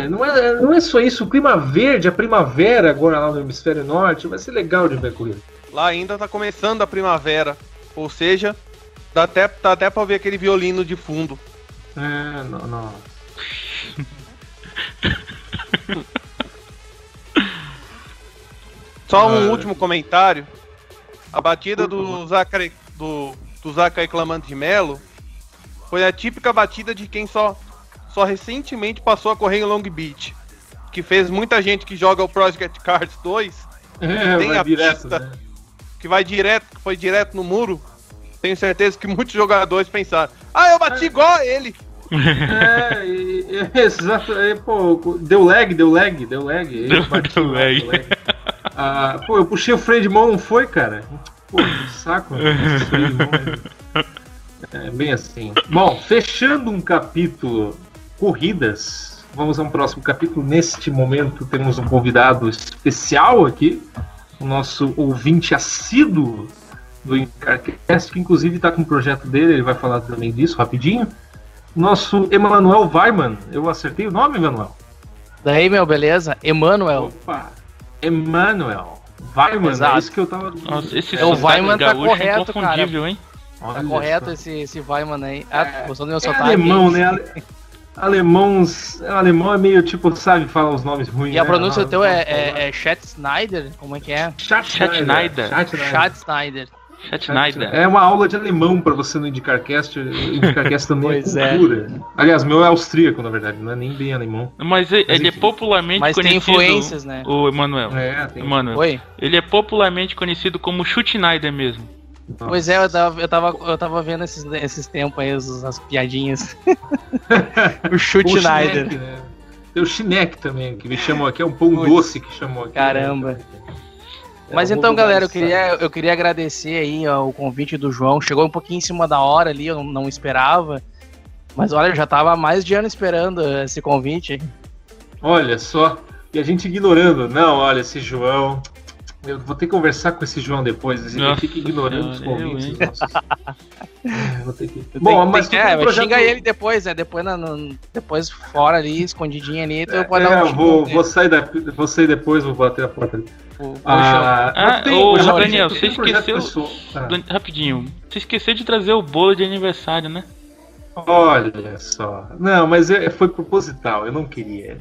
A: Não é só isso. O clima verde, a primavera agora lá no hemisfério norte, vai ser legal de ver a corrida.
C: Lá ainda tá começando a primavera. Ou seja, dá até pra ver aquele violino de fundo.
A: Não.
C: Só um último comentário. A batida do Zachary Clamante de Mello foi a típica batida de quem só recentemente passou a correr em Long Beach. Que fez muita gente que joga o Project Cars 2. Tem a pista, né? Que foi direto no muro. Tenho certeza que muitos jogadores pensaram: eu bati igual a ele.
A: Exato. Deu lag.
B: Deu lag.
A: Eu puxei o freio de mão, não foi, cara? Que saco. É bem assim. Bom, fechando um capítulo corridas, vamos a um próximo capítulo. Neste momento temos um convidado especial aqui, o nosso ouvinte assíduo do IndyCarCast, que inclusive está com um projeto dele, ele vai falar também disso rapidinho. Nosso Emanuel Weiman. Eu acertei o nome, Emanuel?
D: Daí, meu, beleza? Emanuel.
A: Opa! Emmanuel. Weimann,
D: Exato.
A: é isso que eu tava...
B: Nossa, esse
D: O Weimann tá
B: gaúcho é
D: correto,
B: inconfundível, hein?
D: Tá
A: Olha
D: correto
A: só.
D: esse Weimann aí. Ah, gostou do meu sotaque?
A: alemão, né? Alemão é meio tipo, sabe, fala os nomes ruins.
D: E a
A: né?
D: pronúncia teu é Schneider? Como é que é?
B: Schneider.
D: Schneider.
B: Schneider.
A: É uma aula de alemão pra você no IndiCarCast. IndiCarCast também
D: Pois
A: é
D: é.
A: cultura. Aliás, meu é austríaco, na verdade, não é nem bem alemão.
B: Mas ele é
A: enfim.
B: popularmente
D: Mas tem
B: conhecido...
D: influências, né?
B: O Emanuel.
A: Tem.
B: Emanuel.
D: Oi?
B: Ele é popularmente conhecido como Schneider mesmo.
D: Pois é, eu tava vendo esses tempos aí, as piadinhas. O
A: O
D: Schneider.
A: Schneck, né? Tem o Schneck também, que me chamou aqui, é um pão
D: Putz.
A: doce que chamou aqui.
D: Caramba.
A: Né?
D: Mas
A: É,
D: então,
A: vou
D: galera,
A: mudar
D: eu queria agradecer aí ó, o convite do João. Chegou um pouquinho em cima da hora ali, eu não esperava. Mas olha, eu já tava há mais de ano esperando esse convite.
A: Olha só, e a gente ignorando. Não, olha, esse João. Eu vou ter que conversar com esse João depois. Ele
B: Nossa
A: fica ignorando os
B: senhora,
A: convites.
B: hein?
A: Nossos. Vou ter que... Bom, mas tu tem um projeto...
D: xinga ele depois, né? Depois fora ali, escondidinho ali, tu pode dar um
A: vou sair depois, vou bater a porta ali.
B: Daniel, você esqueceu... Rapidinho, você esqueceu de trazer o bolo de aniversário, né?
A: Olha só. Não, mas foi proposital, eu não queria.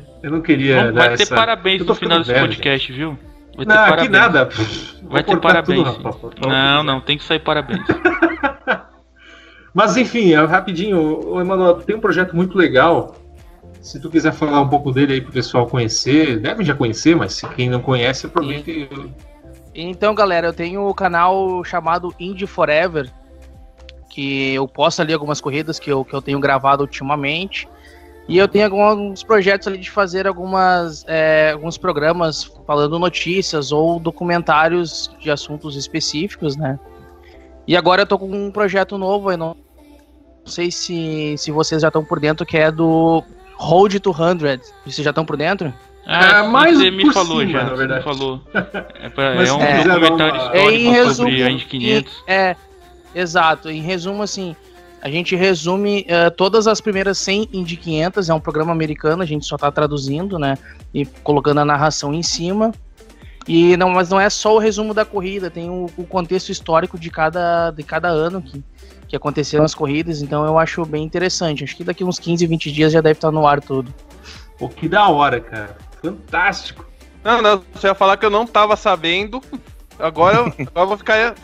B: Vai ter parabéns no final desse podcast, viu? Vai ter
A: não,
B: parabéns.
A: aqui nada.
B: Vai ter parabéns. Não, tem que sair parabéns.
A: Mas enfim, rapidinho, Emanuel, tem um projeto muito legal. Se tu quiser falar um pouco dele aí pro pessoal conhecer, devem já conhecer, mas se quem não conhece, aproveita e...
D: Então, galera, eu tenho um canal chamado Indie Forever, que eu posto ali algumas corridas que eu tenho gravado ultimamente. E eu tenho alguns projetos ali de fazer alguns programas falando notícias ou documentários de assuntos específicos, né? E agora eu tô com um projeto novo, eu não sei se vocês já estão por dentro, que é do Road to 100. Vocês já estão por dentro?
A: Mas
B: você me falou
A: cima,
B: já,
A: na verdade.
B: me falou.
A: Mas
B: é um
A: se quiser
B: documentário
A: dar uma-
B: histórico sobre a Indy 500.
D: Exato. Em resumo, assim, a gente resume todas as primeiras 100 Indy 500, é um programa americano, a gente só tá traduzindo, né, e colocando a narração em cima. Mas não é só o resumo da corrida, tem o contexto histórico de cada ano que aconteceram as corridas, então eu acho bem interessante. Acho que daqui uns 15, 20 dias já deve estar no ar tudo.
A: Pô, que da hora, cara. Fantástico.
C: Não, você ia falar que eu não tava sabendo. Agora eu vou ficar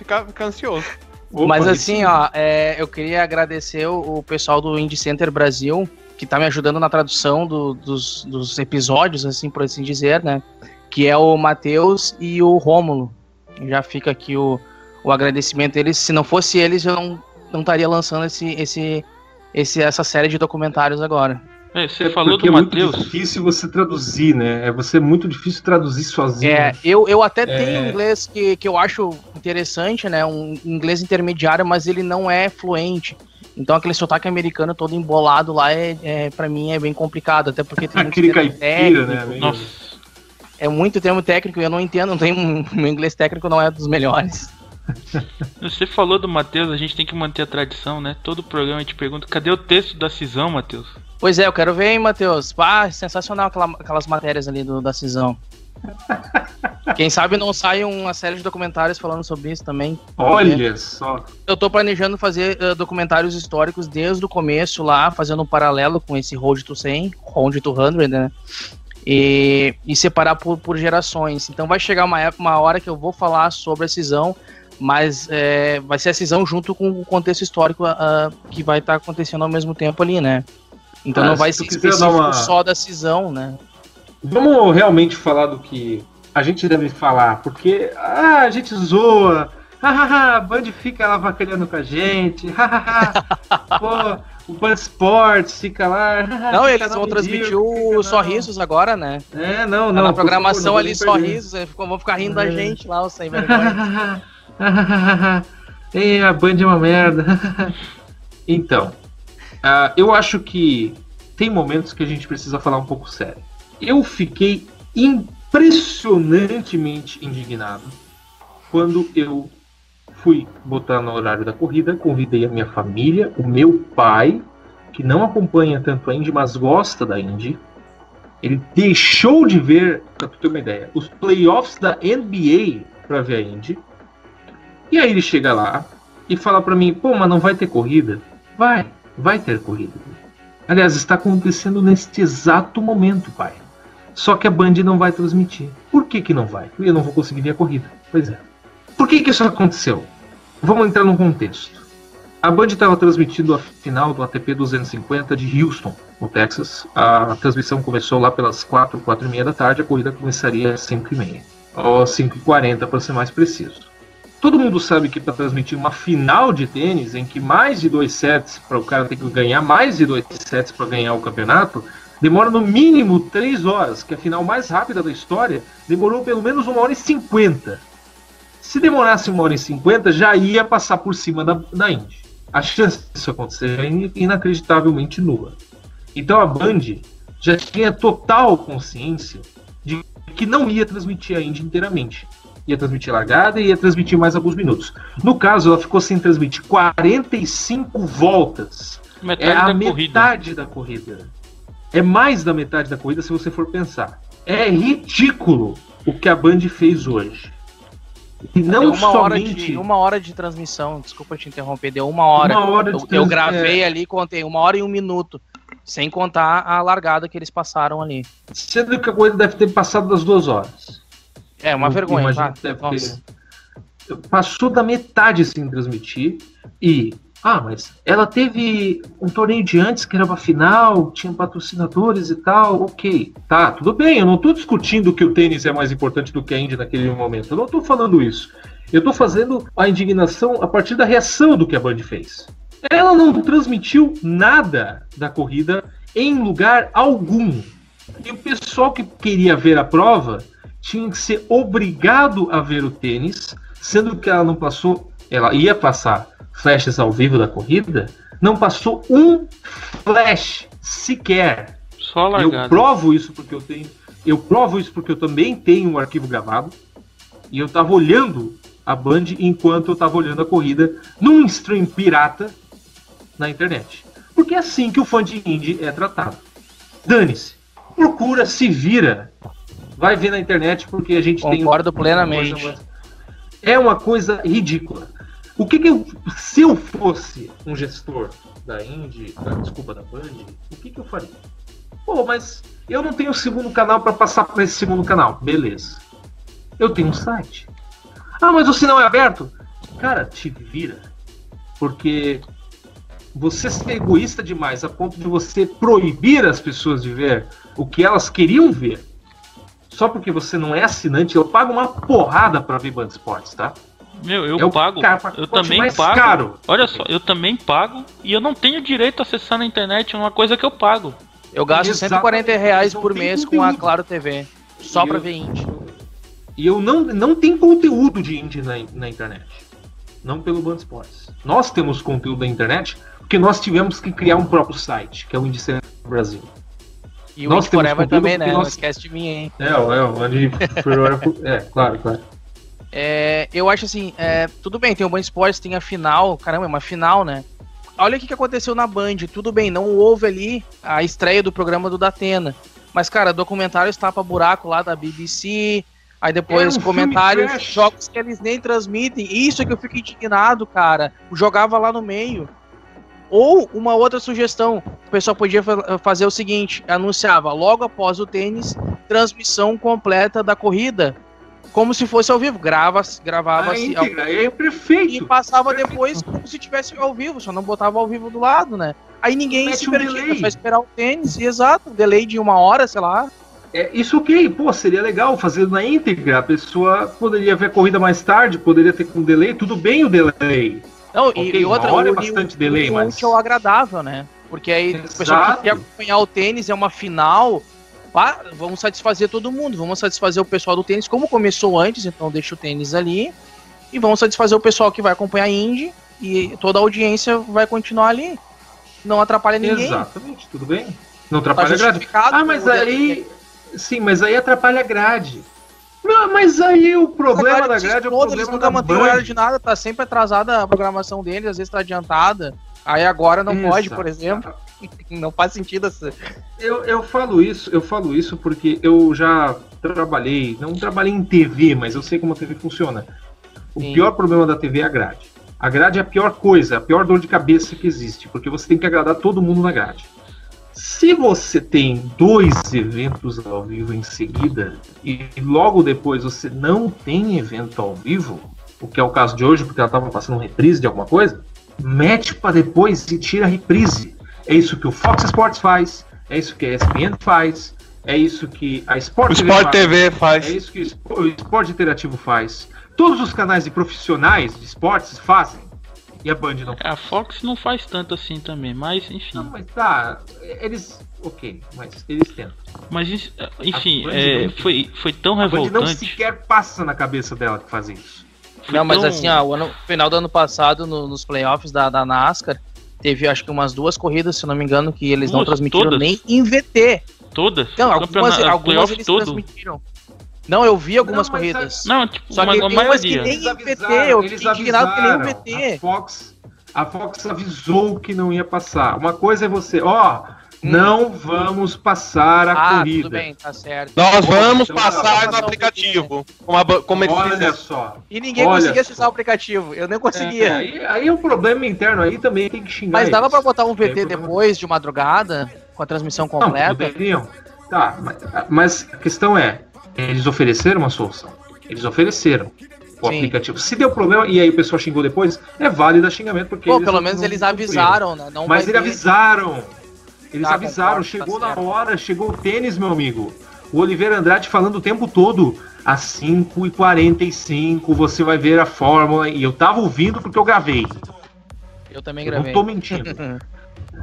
C: ansioso.
A: Opa,
D: Mas
A: aí
D: assim,
A: sim.
D: ó, eu queria agradecer o pessoal do Indy Center Brasil, que tá me ajudando na tradução dos episódios, assim, por assim dizer, né? Que é o Matheus e o Rômulo. Já fica aqui o agradecimento deles. Se não fosse eles, eu não estaria lançando essa série de documentários agora.
B: Você falou
A: porque
B: do
A: é muito
B: Matheus.
A: difícil você traduzir, né? É muito difícil traduzir sozinho.
D: Eu até tenho inglês que eu acho interessante, né? Um inglês intermediário, mas ele não é fluente. Então aquele sotaque americano todo embolado lá, pra mim é bem complicado, até porque tem muito
A: Aquele
D: termo
A: caipira, né?
D: técnico.
B: Nossa.
D: É muito termo técnico e eu não entendo, meu inglês técnico não é dos melhores.
B: Você falou do Matheus, a gente tem que manter a tradição, né? Todo programa a gente pergunta, cadê o texto da Cisão, Matheus?
D: Pois é, eu quero ver, hein, Matheus. Sensacional aquelas matérias ali da Cisão. Quem sabe não sai uma série de documentários falando sobre isso também.
A: Olha só.
D: Eu tô planejando fazer documentários históricos desde o começo lá, fazendo um paralelo com esse Road to 100, Road to 100, né? E separar por gerações. Então vai chegar uma hora que eu vou falar sobre a cisão, mas vai ser a cisão junto com o contexto histórico que vai estar acontecendo ao mesmo tempo ali, né? Então não vai ser específico só da cisão, né?
A: Vamos realmente falar do que a gente deve falar, porque a gente zoa, a Band fica lá avacalhando com a gente, pô, o Band Sports fica lá.
D: Não, eles vão transmitir o Sorrisos agora, né?
A: Não.
D: Na programação ali, Sorrisos, vão ficar rindo da gente lá, sem vergonha.
A: A Band é uma merda. Então, eu acho que tem momentos que a gente precisa falar um pouco sério. Eu fiquei impressionantemente indignado quando eu fui botar no horário da corrida, convidei a minha família, o meu pai, que não acompanha tanto a Indy, mas gosta da Indy, Ele deixou de ver, pra tu ter uma ideia, os playoffs da NBA pra ver a Indy. E aí ele chega lá e fala pra mim, pô, mas não vai ter corrida? Vai ter corrida. Aliás, está acontecendo neste exato momento, pai. Só que a Band não vai transmitir. Por que não vai? Porque eu não vou conseguir ver a corrida. Pois é. Por que isso aconteceu? Vamos entrar num contexto. A Band estava transmitindo a final do ATP 250 de Houston, no Texas. A transmissão começou lá pelas 4h da tarde. A corrida começaria às 5h30. Ou 5h40 para ser mais preciso. Todo mundo sabe que para transmitir uma final de tênis, em que mais de 2 sets, para o cara ter que ganhar mais de 2 sets para ganhar o campeonato, demora no mínimo 3 horas, que a final mais rápida da história demorou pelo menos 1h50. Se demorasse 1h50, já ia passar por cima da Indy. A chance disso acontecer é inacreditavelmente nula. Então a Band já tinha total consciência de que não ia transmitir a Indy inteiramente. Ia transmitir largada e ia transmitir mais alguns minutos. No caso, ela ficou sem transmitir 45 voltas. Metade da corrida. É mais da metade da corrida se você for pensar. É ridículo o que a Band fez hoje. E não somente...
D: Uma hora de transmissão, desculpa te interromper, deu 1 hora. Eu gravei ali, contei 1h e 1 minuto. Sem contar a largada que eles passaram ali.
A: Sendo que a corrida deve ter passado das 2 horas.
D: É uma vergonha, tá?
A: Passou da metade sem transmitir. Mas ela teve um torneio de antes que era pra final, tinha patrocinadores e tal, ok. Tá, tudo bem, eu não tô discutindo que o tênis é mais importante do que a Indy naquele momento. Eu não tô falando isso. Eu tô fazendo a indignação a partir da reação do que a Band fez. Ela não transmitiu nada da corrida em lugar algum. E o pessoal que queria ver a prova tinha que ser obrigado a ver o tênis, sendo que ela não passou, ela ia passar flashes ao vivo da corrida, não passou um flash sequer.
B: Só largada.
A: Eu provo isso porque eu também tenho um arquivo gravado, e eu estava olhando a Band enquanto eu estava olhando a corrida num stream pirata na internet. Porque é assim que o fã de Indy é tratado. Dane-se. Procura, se vira. Vai ver na internet porque a gente
D: Concordo plenamente.
A: É uma coisa ridícula. Se eu fosse um gestor da Indy, da Band, o que eu faria? Pô, mas eu não tenho segundo canal para passar para esse segundo canal. Beleza. Eu tenho um site. Mas o sinal é aberto? Cara, te vira. Porque você ser egoísta demais a ponto de você proibir as pessoas de ver o que elas queriam ver, só porque você não é assinante. Eu pago uma porrada pra ver Band Esportes, tá?
B: Eu pago. Eu também pago. Caro. Olha só, eu também pago e eu não tenho direito a acessar na internet uma coisa que eu pago.
D: Eu gasto R$140 por mês com a Claro TV, só pra ver Indy.
A: E eu não tenho conteúdo de Indy na internet. Não pelo Band Esportes. Nós temos conteúdo na internet porque nós tivemos que criar um próprio site, que é o Indy Center Brasil.
D: E o Indy Forever também, né? Não esquece de mim, hein?
A: O Indy Forever. Claro.
D: Eu acho assim, tudo bem, tem o Band Esportes, tem a final, caramba, é uma final, né? Olha o que aconteceu na Band, tudo bem, não houve ali a estreia do programa do Datena, mas, cara, documentários tapa-buraco lá da BBC, aí depois comentários, jogos que eles nem transmitem, isso é que eu fico indignado, cara, jogava lá no meio. Ou uma outra sugestão, o pessoal podia fazer o seguinte, anunciava logo após o tênis, transmissão completa da corrida, como se fosse ao vivo, gravava-se
A: é perfeito.
D: E passava depois como se tivesse ao vivo, só não botava ao vivo do lado, né? Aí ninguém se perdia, só esperar o tênis, e exato, um delay de 1 hora, sei lá.
A: Isso ok, seria legal fazer na íntegra, a pessoa poderia ver a corrida mais tarde, poderia ter com delay, tudo bem o delay.
D: Não, e outra,
A: é bastante delay,
D: mas é o agradável, né? Porque aí o pessoal que quer acompanhar o tênis, é uma final, vamos satisfazer todo mundo, vamos satisfazer o pessoal do tênis, como começou antes, então deixa o tênis ali, e vamos satisfazer o pessoal que vai acompanhar a Indy, e toda a audiência vai continuar ali. Não atrapalha ninguém.
A: Exatamente, tudo bem. Não atrapalha a grade. Mas aí atrapalha a grade. Não, mas aí o problema da grade é o problema
D: eles nunca mantêm horário de nada, tá sempre atrasada a programação deles, às vezes tá adiantada. Aí agora não pode, por exemplo. Não faz sentido assim.
A: Eu falo isso porque eu já não trabalhei em TV, mas eu sei como a TV funciona. O pior problema da TV é a grade. A grade é a pior coisa, a pior dor de cabeça que existe, porque você tem que agradar todo mundo na grade. Se você tem 2 eventos ao vivo em seguida e logo depois você não tem evento ao vivo, o que é o caso de hoje, porque ela estava passando reprise de alguma coisa, mete para depois e tira a reprise. É isso que o Fox Sports faz, é isso que a ESPN faz, é isso que a Sport TV faz, é isso que o Esporte Interativo faz. Todos os canais de profissionais de esportes fazem. E a Band não faz.
B: A Fox não faz tanto assim também, mas enfim.
A: Não, mas tá. Eles. Ok, mas eles tentam.
B: Mas enfim, foi tão revoltante.
A: A Band não sequer passa na cabeça dela que fazer isso.
D: Não, mas assim, no final do ano passado, nos playoffs da NASCAR, teve acho que umas 2 corridas, se não me engano, que eles não transmitiram todas? Nem em VT.
B: Todas?
D: Não, algumas eles transmitiram. Não, eu vi algumas corridas.
B: Não, tipo,
D: só que umas que nem em VT, eu fiquei indignado que nem em VT.
A: A Fox avisou que não ia passar. Uma coisa é você, não vamos passar a corrida.
D: Tudo bem, tá certo.
C: Nós vamos passar no aplicativo. Como eles
A: Olha só.
D: E ninguém conseguia acessar o aplicativo. Eu nem conseguia.
A: Aí o problema interno aí também tem que xingar.
D: Mas dava pra botar um VT depois de madrugada, com a transmissão completa?
A: Não, poderiam. Tá, mas a questão é, eles ofereceram uma solução. Eles ofereceram o aplicativo. Se deu problema e aí o pessoal xingou depois, é válido xingamento, porque
D: pelo menos eles avisaram, né?
A: Mas eles avisaram. Eles avisaram, chegou na hora, chegou o tênis, meu amigo. O Oliveira Andrade falando o tempo todo, às 5h45 você vai ver a fórmula. E eu tava ouvindo porque eu gravei.
D: Eu também gravei.
A: Não tô mentindo.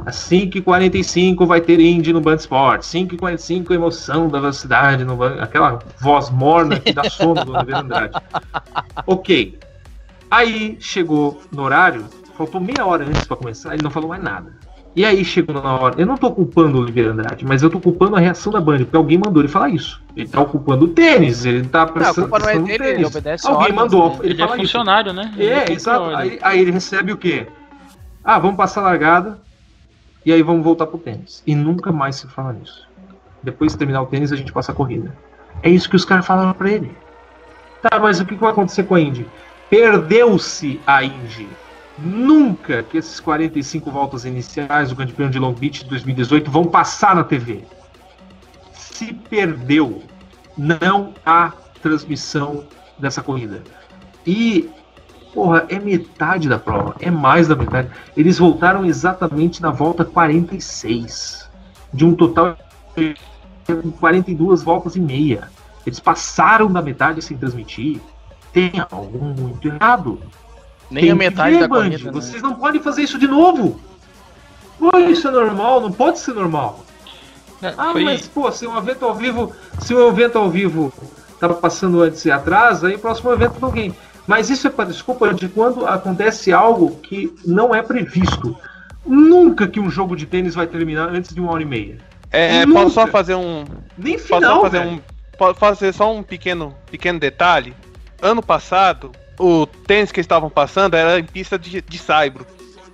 A: Às 5h45 vai ter Indy no Band Sports. 5h45 emoção da velocidade no Band... Aquela voz morna que dá sono do Oliveira Andrade. Ok. Aí chegou no horário, faltou meia hora antes pra começar, ele não falou mais nada. E aí chegou na hora, eu não tô culpando o Oliveira Andrade, mas eu tô culpando a reação da Band, porque alguém mandou ele falar isso. Ele tá ocupando o tênis, ele tá prestando
D: a culpa não é dele, ele obedece
A: alguém
D: ordens,
A: mandou,
B: ele é funcionário,
A: isso.
B: Né?
A: Exato. Aí ele recebe o quê? Vamos passar a largada e aí vamos voltar pro tênis. E nunca mais se fala nisso. Depois de terminar o tênis, a gente passa a corrida. É isso que os caras falaram pra ele. Tá, mas o que vai acontecer com a Indy? Perdeu-se a Indy. Nunca que esses 45 voltas iniciais do Grande Prêmio de Long Beach de 2018 vão passar na TV. Se perdeu, não há transmissão dessa corrida. E, é metade da prova, é mais da metade. Eles voltaram exatamente na volta 46, de um total de 42 voltas e meia. Eles passaram da metade sem transmitir. Tem algo muito errado.
D: Nem a metade da corrida,
A: né? Vocês não podem fazer isso de novo. Isso é normal, não pode ser normal. Mas se um evento ao vivo tava passando antes e atrás, aí o próximo evento não tem. Mas isso é para desculpa de quando acontece algo que não é previsto. Nunca que um jogo de tênis vai terminar antes de 1h30.
C: Posso só fazer um...
A: Nem final,
C: Posso fazer só um pequeno detalhe? Ano passado, o tênis que eles estavam passando era em pista de saibro,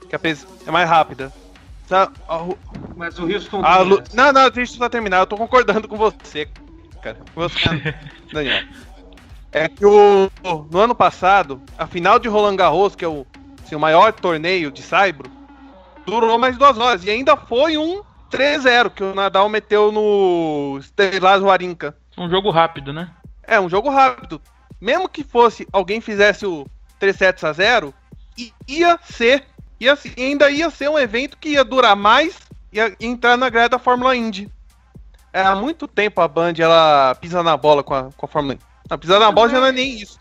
C: que é mais rápida.
A: Mas o Houston...
C: Não, deixa eu só terminar, eu tô concordando com você, cara. Daniel. É que no ano passado, a final de Roland Garros, que é o maior torneio de saibro, durou mais 2 horas, e ainda foi um 3-0 que o Nadal meteu no Stanislav Wawrinka.
B: Um jogo rápido, né?
C: É, um jogo rápido. Mesmo que alguém fizesse o 3-0, ainda ia ser um evento que ia durar mais e ia entrar na grade da Fórmula Indy. Há muito tempo a Band ela pisa na bola com a Fórmula Indy. Não, pisar na bola já não é nem isso.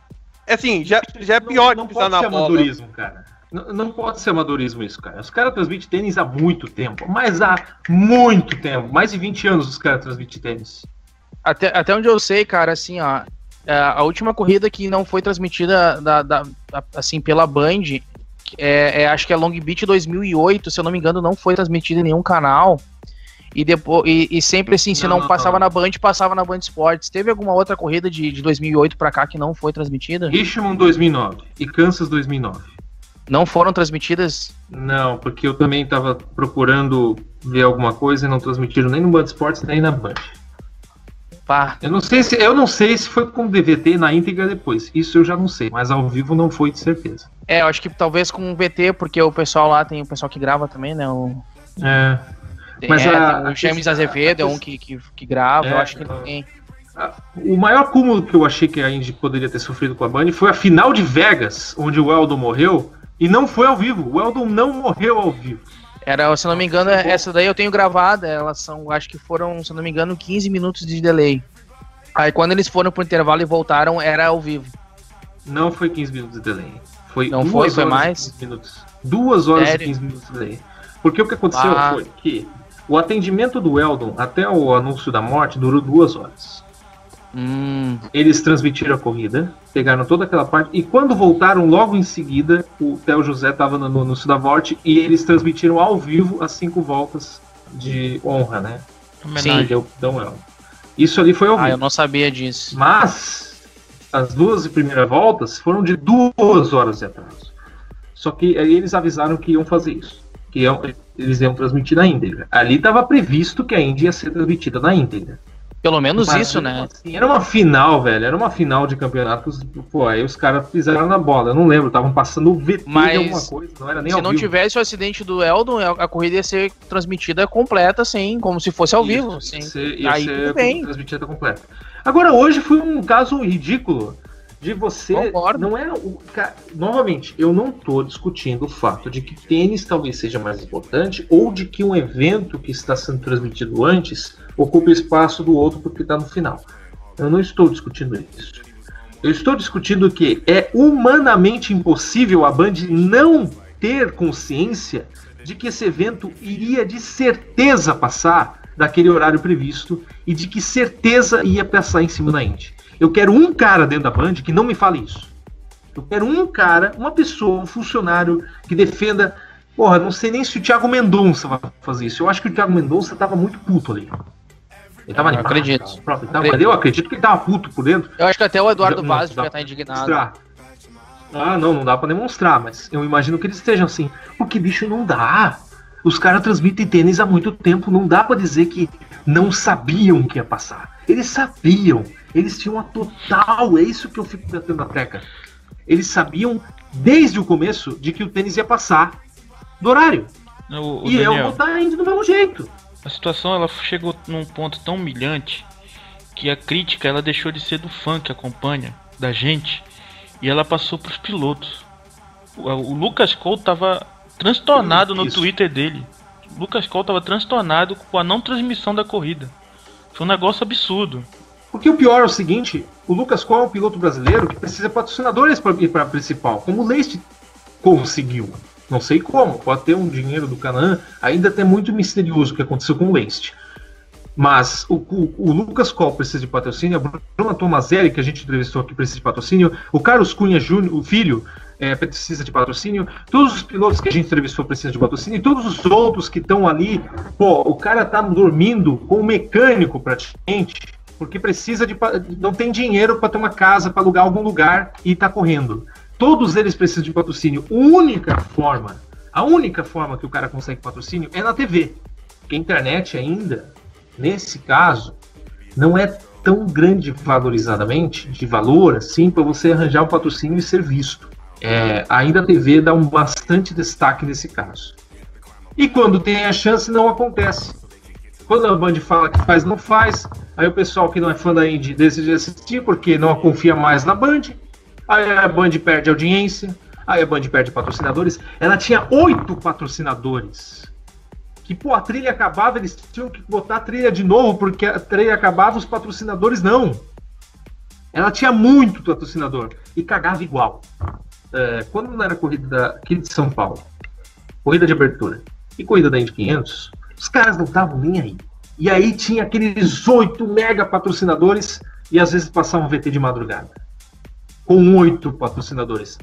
C: Assim, já é pior que pisar na bola.
A: Não pode ser amadorismo, cara. Não pode ser amadorismo isso, cara. Os caras transmitem tênis há muito tempo. Mas há muito tempo. Mais de 20 anos os caras transmitem tênis.
D: Até onde eu sei, cara, assim, a última corrida que não foi transmitida assim, pela Band, acho que é Long Beach 2008, se eu não me engano, não foi transmitida em nenhum canal. E depois e sempre assim, se não passava na Band, passava na Band Esportes. Teve alguma outra corrida de 2008 pra cá que não foi transmitida?
A: Richmond 2009 e Kansas 2009.
D: Não foram transmitidas?
A: Não, porque eu também tava procurando ver alguma coisa e não transmitiram nem no Band Esportes nem na Band.
D: Pá.
A: Eu não sei se foi com DVD na íntegra depois. Isso eu já não sei, mas ao vivo não foi de certeza.
D: Eu acho que talvez com o VT, porque o pessoal lá tem o pessoal que grava também, né?
A: Mas
D: tem o James Azevedo é um que grava, eu acho que ele tem.
A: O maior cúmulo que eu achei que a Indy poderia ter sofrido com a Band foi a final de Vegas, onde o Weldon morreu, e não foi ao vivo. O Weldon não morreu ao vivo.
D: Se não me engano, essa daí eu tenho gravada, elas são, acho que foram, se não me engano, 15 minutos de delay. Aí quando eles foram pro intervalo e voltaram, era ao vivo.
A: Não foi 15 minutos de delay. Foi
D: mais?
A: 15 minutos. 2 horas e 15 minutos de delay. Porque o que aconteceu foi que o atendimento do Weldon até o anúncio da morte durou 2 horas. Eles transmitiram a corrida, pegaram toda aquela parte, e quando voltaram logo em seguida, o Theo José estava no anúncio da morte e eles transmitiram ao vivo as 5 voltas de honra, né?
D: Sim.
A: Dão Weldon. Isso ali foi ao vivo.
D: Eu não sabia disso.
A: Mas as 2 primeiras voltas foram de 2 horas de atraso. Só que aí eles avisaram que iam fazer isso. Eles iam transmitir na íntegra. Ali estava previsto que a Indy ia ser transmitida na íntegra.
D: Pelo menos isso, né?
A: Assim, era uma final, velho. Era uma final de campeonatos. Pô, aí os caras fizeram na bola. Eu não lembro. Estavam passando o VT de alguma coisa. Não era nem
D: se não tivesse o acidente do Weldon, a corrida ia ser transmitida completa, assim, como se fosse ao vivo.
A: Ia ser transmitida completa. Agora, hoje foi um caso ridículo de você.
D: Concordo.
A: Não era novamente, eu não tô discutindo o fato de que tênis talvez seja mais importante ou de que um evento que está sendo transmitido antes ocupa espaço do outro porque está no final. Eu não estou discutindo isso. Eu estou discutindo que é humanamente impossível a Band não ter consciência de que esse evento iria de certeza passar daquele horário previsto e de que certeza ia passar em cima da Indy. Eu quero um cara dentro da Band que não me fale isso. Eu quero um cara, uma pessoa, um funcionário que defenda. Porra, não sei nem se o Thiago Mendonça vai fazer isso. Eu acho que o Thiago Mendonça tava muito puto ali. Ele tava animado.
D: Acredito.
A: Eu acredito que ele tava puto por dentro.
D: Eu acho que até o Eduardo Vaz já tá indignado.
A: Não dá pra demonstrar, mas eu imagino que eles estejam assim. Porque, bicho, não dá. Os caras transmitem tênis há muito tempo. Não dá pra dizer que não sabiam o que ia passar. Eles sabiam. Eles tinham a total. É isso que eu fico batendo na tecla. Eles sabiam desde o começo de que o tênis ia passar do horário. E Daniel, eu vou estar indo do mesmo jeito.
B: A situação ela chegou num ponto tão humilhante que a crítica ela deixou de ser do fã que acompanha, da gente, e ela passou pros pilotos. O Lucas Cole tava transtornado no Twitter dele. O Lucas Cole tava transtornado com a não transmissão da corrida. Foi um negócio absurdo.
A: Porque o pior é o seguinte, o Lucas Cole é um piloto brasileiro que precisa de patrocinadores para ir para a principal, como o Leist conseguiu. Não sei como, pode ter um dinheiro do Canaan, ainda é muito misterioso o que aconteceu com o Leist. Mas o Lucas Cole precisa de patrocínio, a Bruna Tomazelli, que a gente entrevistou aqui, precisa de patrocínio, o Carlos Cunha Júnior, o filho, precisa de patrocínio, todos os pilotos que a gente entrevistou precisam de patrocínio, e todos os outros que estão ali, pô, o cara tá dormindo com um mecânico praticamente, porque precisa não tem dinheiro para ter uma casa, para alugar algum lugar e tá correndo. Todos eles precisam de patrocínio. A única forma que o cara consegue patrocínio é na TV. Porque a internet ainda, nesse caso, não é tão grande valorizadamente, de valor, assim, para você arranjar um patrocínio e ser visto. Ainda a TV dá bastante destaque nesse caso. E quando tem a chance, não acontece. Quando a Band fala que faz, não faz. Aí o pessoal que não é fã da Indy decide assistir porque não confia mais na Band. Aí a Band perde audiência, aí a Band perde patrocinadores. Ela tinha 8 patrocinadores. Que, pô, a trilha acabava, eles tinham que botar a trilha de novo, porque a trilha acabava, os patrocinadores não. Ela tinha muito patrocinador e cagava igual. Quando não era corrida aqui de São Paulo, corrida de abertura e corrida da Indy 500, os caras não estavam nem aí. E aí tinha aqueles 8 mega patrocinadores e às vezes passavam VT de madrugada. Com 8 patrocinadores.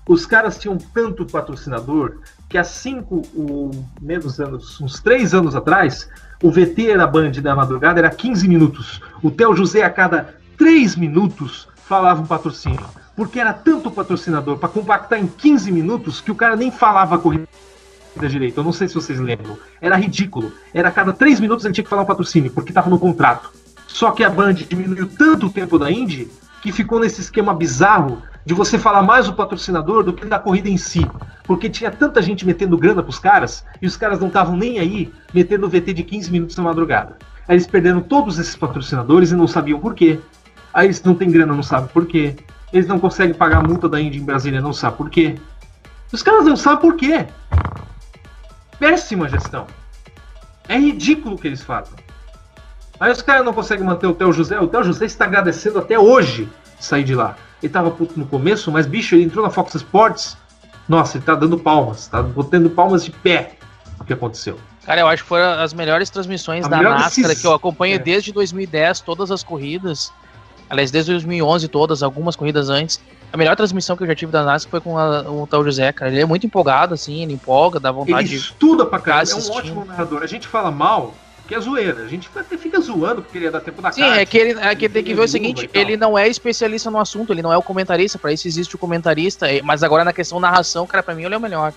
A: Os caras tinham tanto patrocinador que há uns 3 anos atrás, o VT da Band da madrugada era 15 minutos. O Theo José a cada 3 minutos falava um patrocínio. Porque era tanto patrocinador para compactar em 15 minutos que o cara nem falava a corrida direito. Eu não sei se vocês lembram. Era ridículo. Era a cada 3 minutos ele tinha que falar um patrocínio, porque estava no contrato. Só que a Band diminuiu tanto o tempo da Indy que ficou nesse esquema bizarro de você falar mais o patrocinador do que da corrida em si. Porque tinha tanta gente metendo grana pros caras e os caras não estavam nem aí metendo VT de 15 minutos na madrugada. Aí eles perderam todos esses patrocinadores e não sabiam por quê. Aí eles não têm grana, não sabem por quê. Eles não conseguem pagar a multa da Indy em Brasília, não sabem por quê. Os caras não sabem por quê. Péssima gestão. É ridículo o que eles fazem. Aí os caras não conseguem manter o Theo José. O Theo José está agradecendo até hoje sair de lá. Ele tava puto no começo, mas bicho, ele entrou na Fox Sports. Nossa, ele tá dando palmas. Tá botando palmas de pé o que aconteceu.
D: Cara, eu acho que foram as melhores transmissões da NASCAR que eu acompanho desde 2010, todas as corridas. Aliás, desde 2011 todas, algumas corridas antes. A melhor transmissão que eu já tive da NASCAR foi com o Theo José, cara. Ele é muito empolgado, assim, ele empolga, dá vontade de...
A: Ele estuda pra caramba, é um ótimo narrador. A gente fala mal, que é zoeira. A gente até fica zoando porque ele ia dar tempo da
D: Sim, é que ele tem que ver o seguinte, ele não é especialista no assunto, ele não é o comentarista, pra isso existe o comentarista, mas agora na questão narração, cara, pra mim ele é o melhor.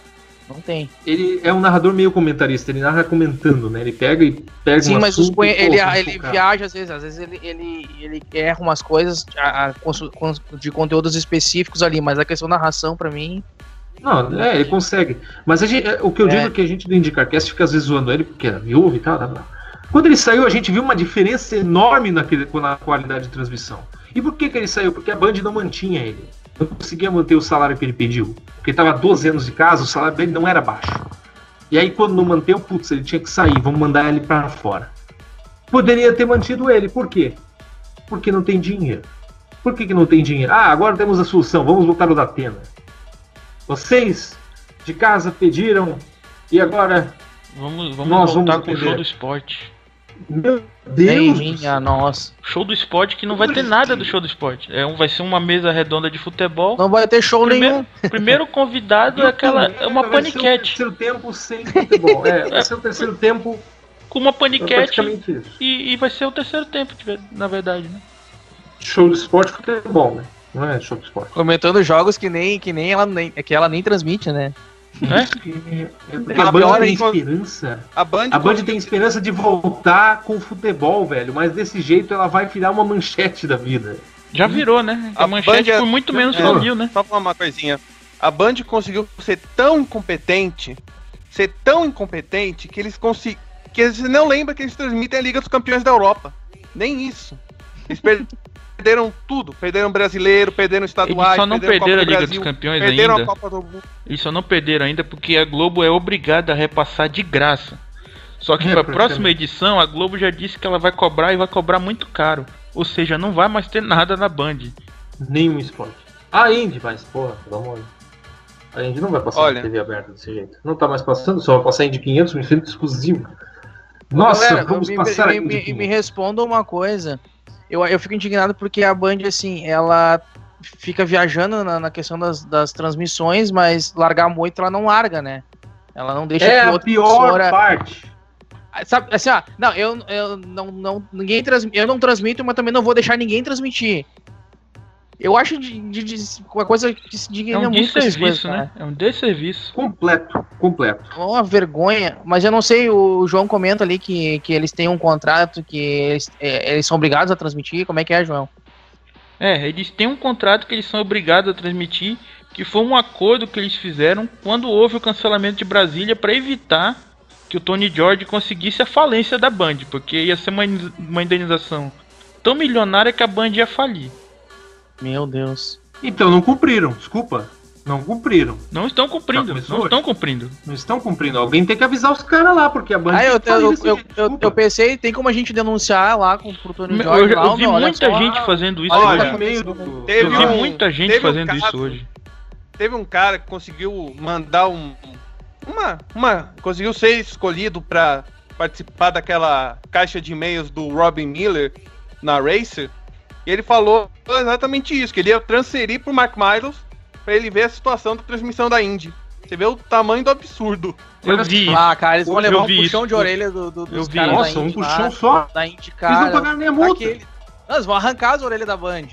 D: Não tem.
A: Ele é um narrador meio comentarista, ele narra comentando, né? Ele pega
D: Sim,
A: um
D: mas
A: assunto
D: ele viaja às vezes ele erra umas coisas de conteúdos específicos ali, mas a questão da narração, pra mim...
A: Não, ele consegue. Mas o que eu digo é que a gente do IndyCarCast fica às vezes zoando ele, porque era viúvo e tal. Quando ele saiu, a gente viu uma diferença enorme na qualidade de transmissão. E por que ele saiu? Porque a Band não mantinha ele. Não conseguia manter o salário que ele pediu. Porque ele estava 12 anos de casa, o salário dele não era baixo. E aí quando não manteve, putz, ele tinha que sair, vamos mandar ele para fora. Poderia ter mantido ele, por quê? Porque não tem dinheiro. Por que não tem dinheiro? Ah, agora temos a solução, vamos voltar ao Datena. Vocês de casa pediram e agora
B: vamos voltar com o show do esporte.
A: Meu Deus!
D: Minha nossa.
B: Show do esporte que não vai ter nada do show do esporte. Vai ser uma mesa redonda de futebol.
D: Não vai ter show nenhum.
B: Primeiro convidado é uma paniquete.
A: Vai ser o terceiro tempo sem futebol. Vai ser o terceiro tempo
B: com uma paniquete
A: isso.
B: E vai ser o terceiro tempo, na verdade, né?
A: Show do esporte futebol, né? Não é show do esporte.
D: Comentando jogos que ela nem transmite, né?
A: A Band tem esperança. A Band tem esperança de voltar com o futebol, velho. Mas desse jeito ela vai virar uma manchete da vida.
B: Já virou, né? A manchete por muito menos que né?
C: Só falar uma coisinha. A Band conseguiu ser tão incompetente que eles não lembram que eles transmitem a Liga dos Campeões da Europa. Nem isso. Eles perderam tudo. Perderam brasileiro, perderam estaduais.
B: Eles só não perderam a Liga dos Campeões
C: perderam
B: ainda.
C: A Copa do Mundo.
B: Eles só não perderam ainda porque a Globo é obrigada a repassar de graça. Só que para a próxima edição, a Globo já disse que ela vai cobrar e vai cobrar muito caro. Ou seja, não vai mais ter nada na Band.
A: Nenhum esporte. A Indy, mas porra, pelo amor de Deus. A Indy não vai passar na TV aberta desse jeito. Não tá mais passando, só vai passar Indy 500, um evento exclusivo. Nossa,
D: galera,
A: vamos passar a Indy 500.
D: Me responda uma coisa. Eu fico indignado porque a Band, assim, ela fica viajando na questão das transmissões, mas largar muito ela não larga, né? Ela não deixa
A: que outra pior parte.
D: Sabe, assim, não, eu não transmito, mas também não vou deixar ninguém transmitir. Eu acho uma coisa que se indigna muito com essas coisas,
B: né? É um desserviço.
A: Completo.
D: É uma vergonha, mas eu não sei, o João comenta ali que eles têm um contrato que eles são obrigados a transmitir, como é que é, João?
B: Eles têm um contrato que eles são obrigados a transmitir, que foi um acordo que eles fizeram quando houve o cancelamento de Brasília para evitar que o Tony George conseguisse a falência da Band, porque ia ser uma indenização tão milionária que a Band ia falir.
D: Meu Deus.
A: Então não cumpriram, desculpa. Não cumpriram.
B: Não estão cumprindo. Não estão cumprindo.
A: Alguém tem que avisar os caras lá, porque a Band
D: eu pensei, tem como a gente denunciar lá pro Tony George.
B: Eu vi muita gente fazendo isso hoje. Eu vi muita gente fazendo isso hoje.
C: Teve um cara que conseguiu mandar conseguiu ser escolhido pra participar daquela caixa de e-mails do Robin Miller na Racer. E ele falou exatamente isso, que ele ia transferir pro Mark Miles pra ele ver a situação da transmissão da Indy. Você vê o tamanho do absurdo.
B: Eu vi.
D: Cara, eles vão levar um puxão de orelha dos caras.
A: Nossa, um puxão só?
D: Da Indy, cara.
A: Eles não pagaram nem a multa.
D: Eles vão arrancar as orelhas da Band.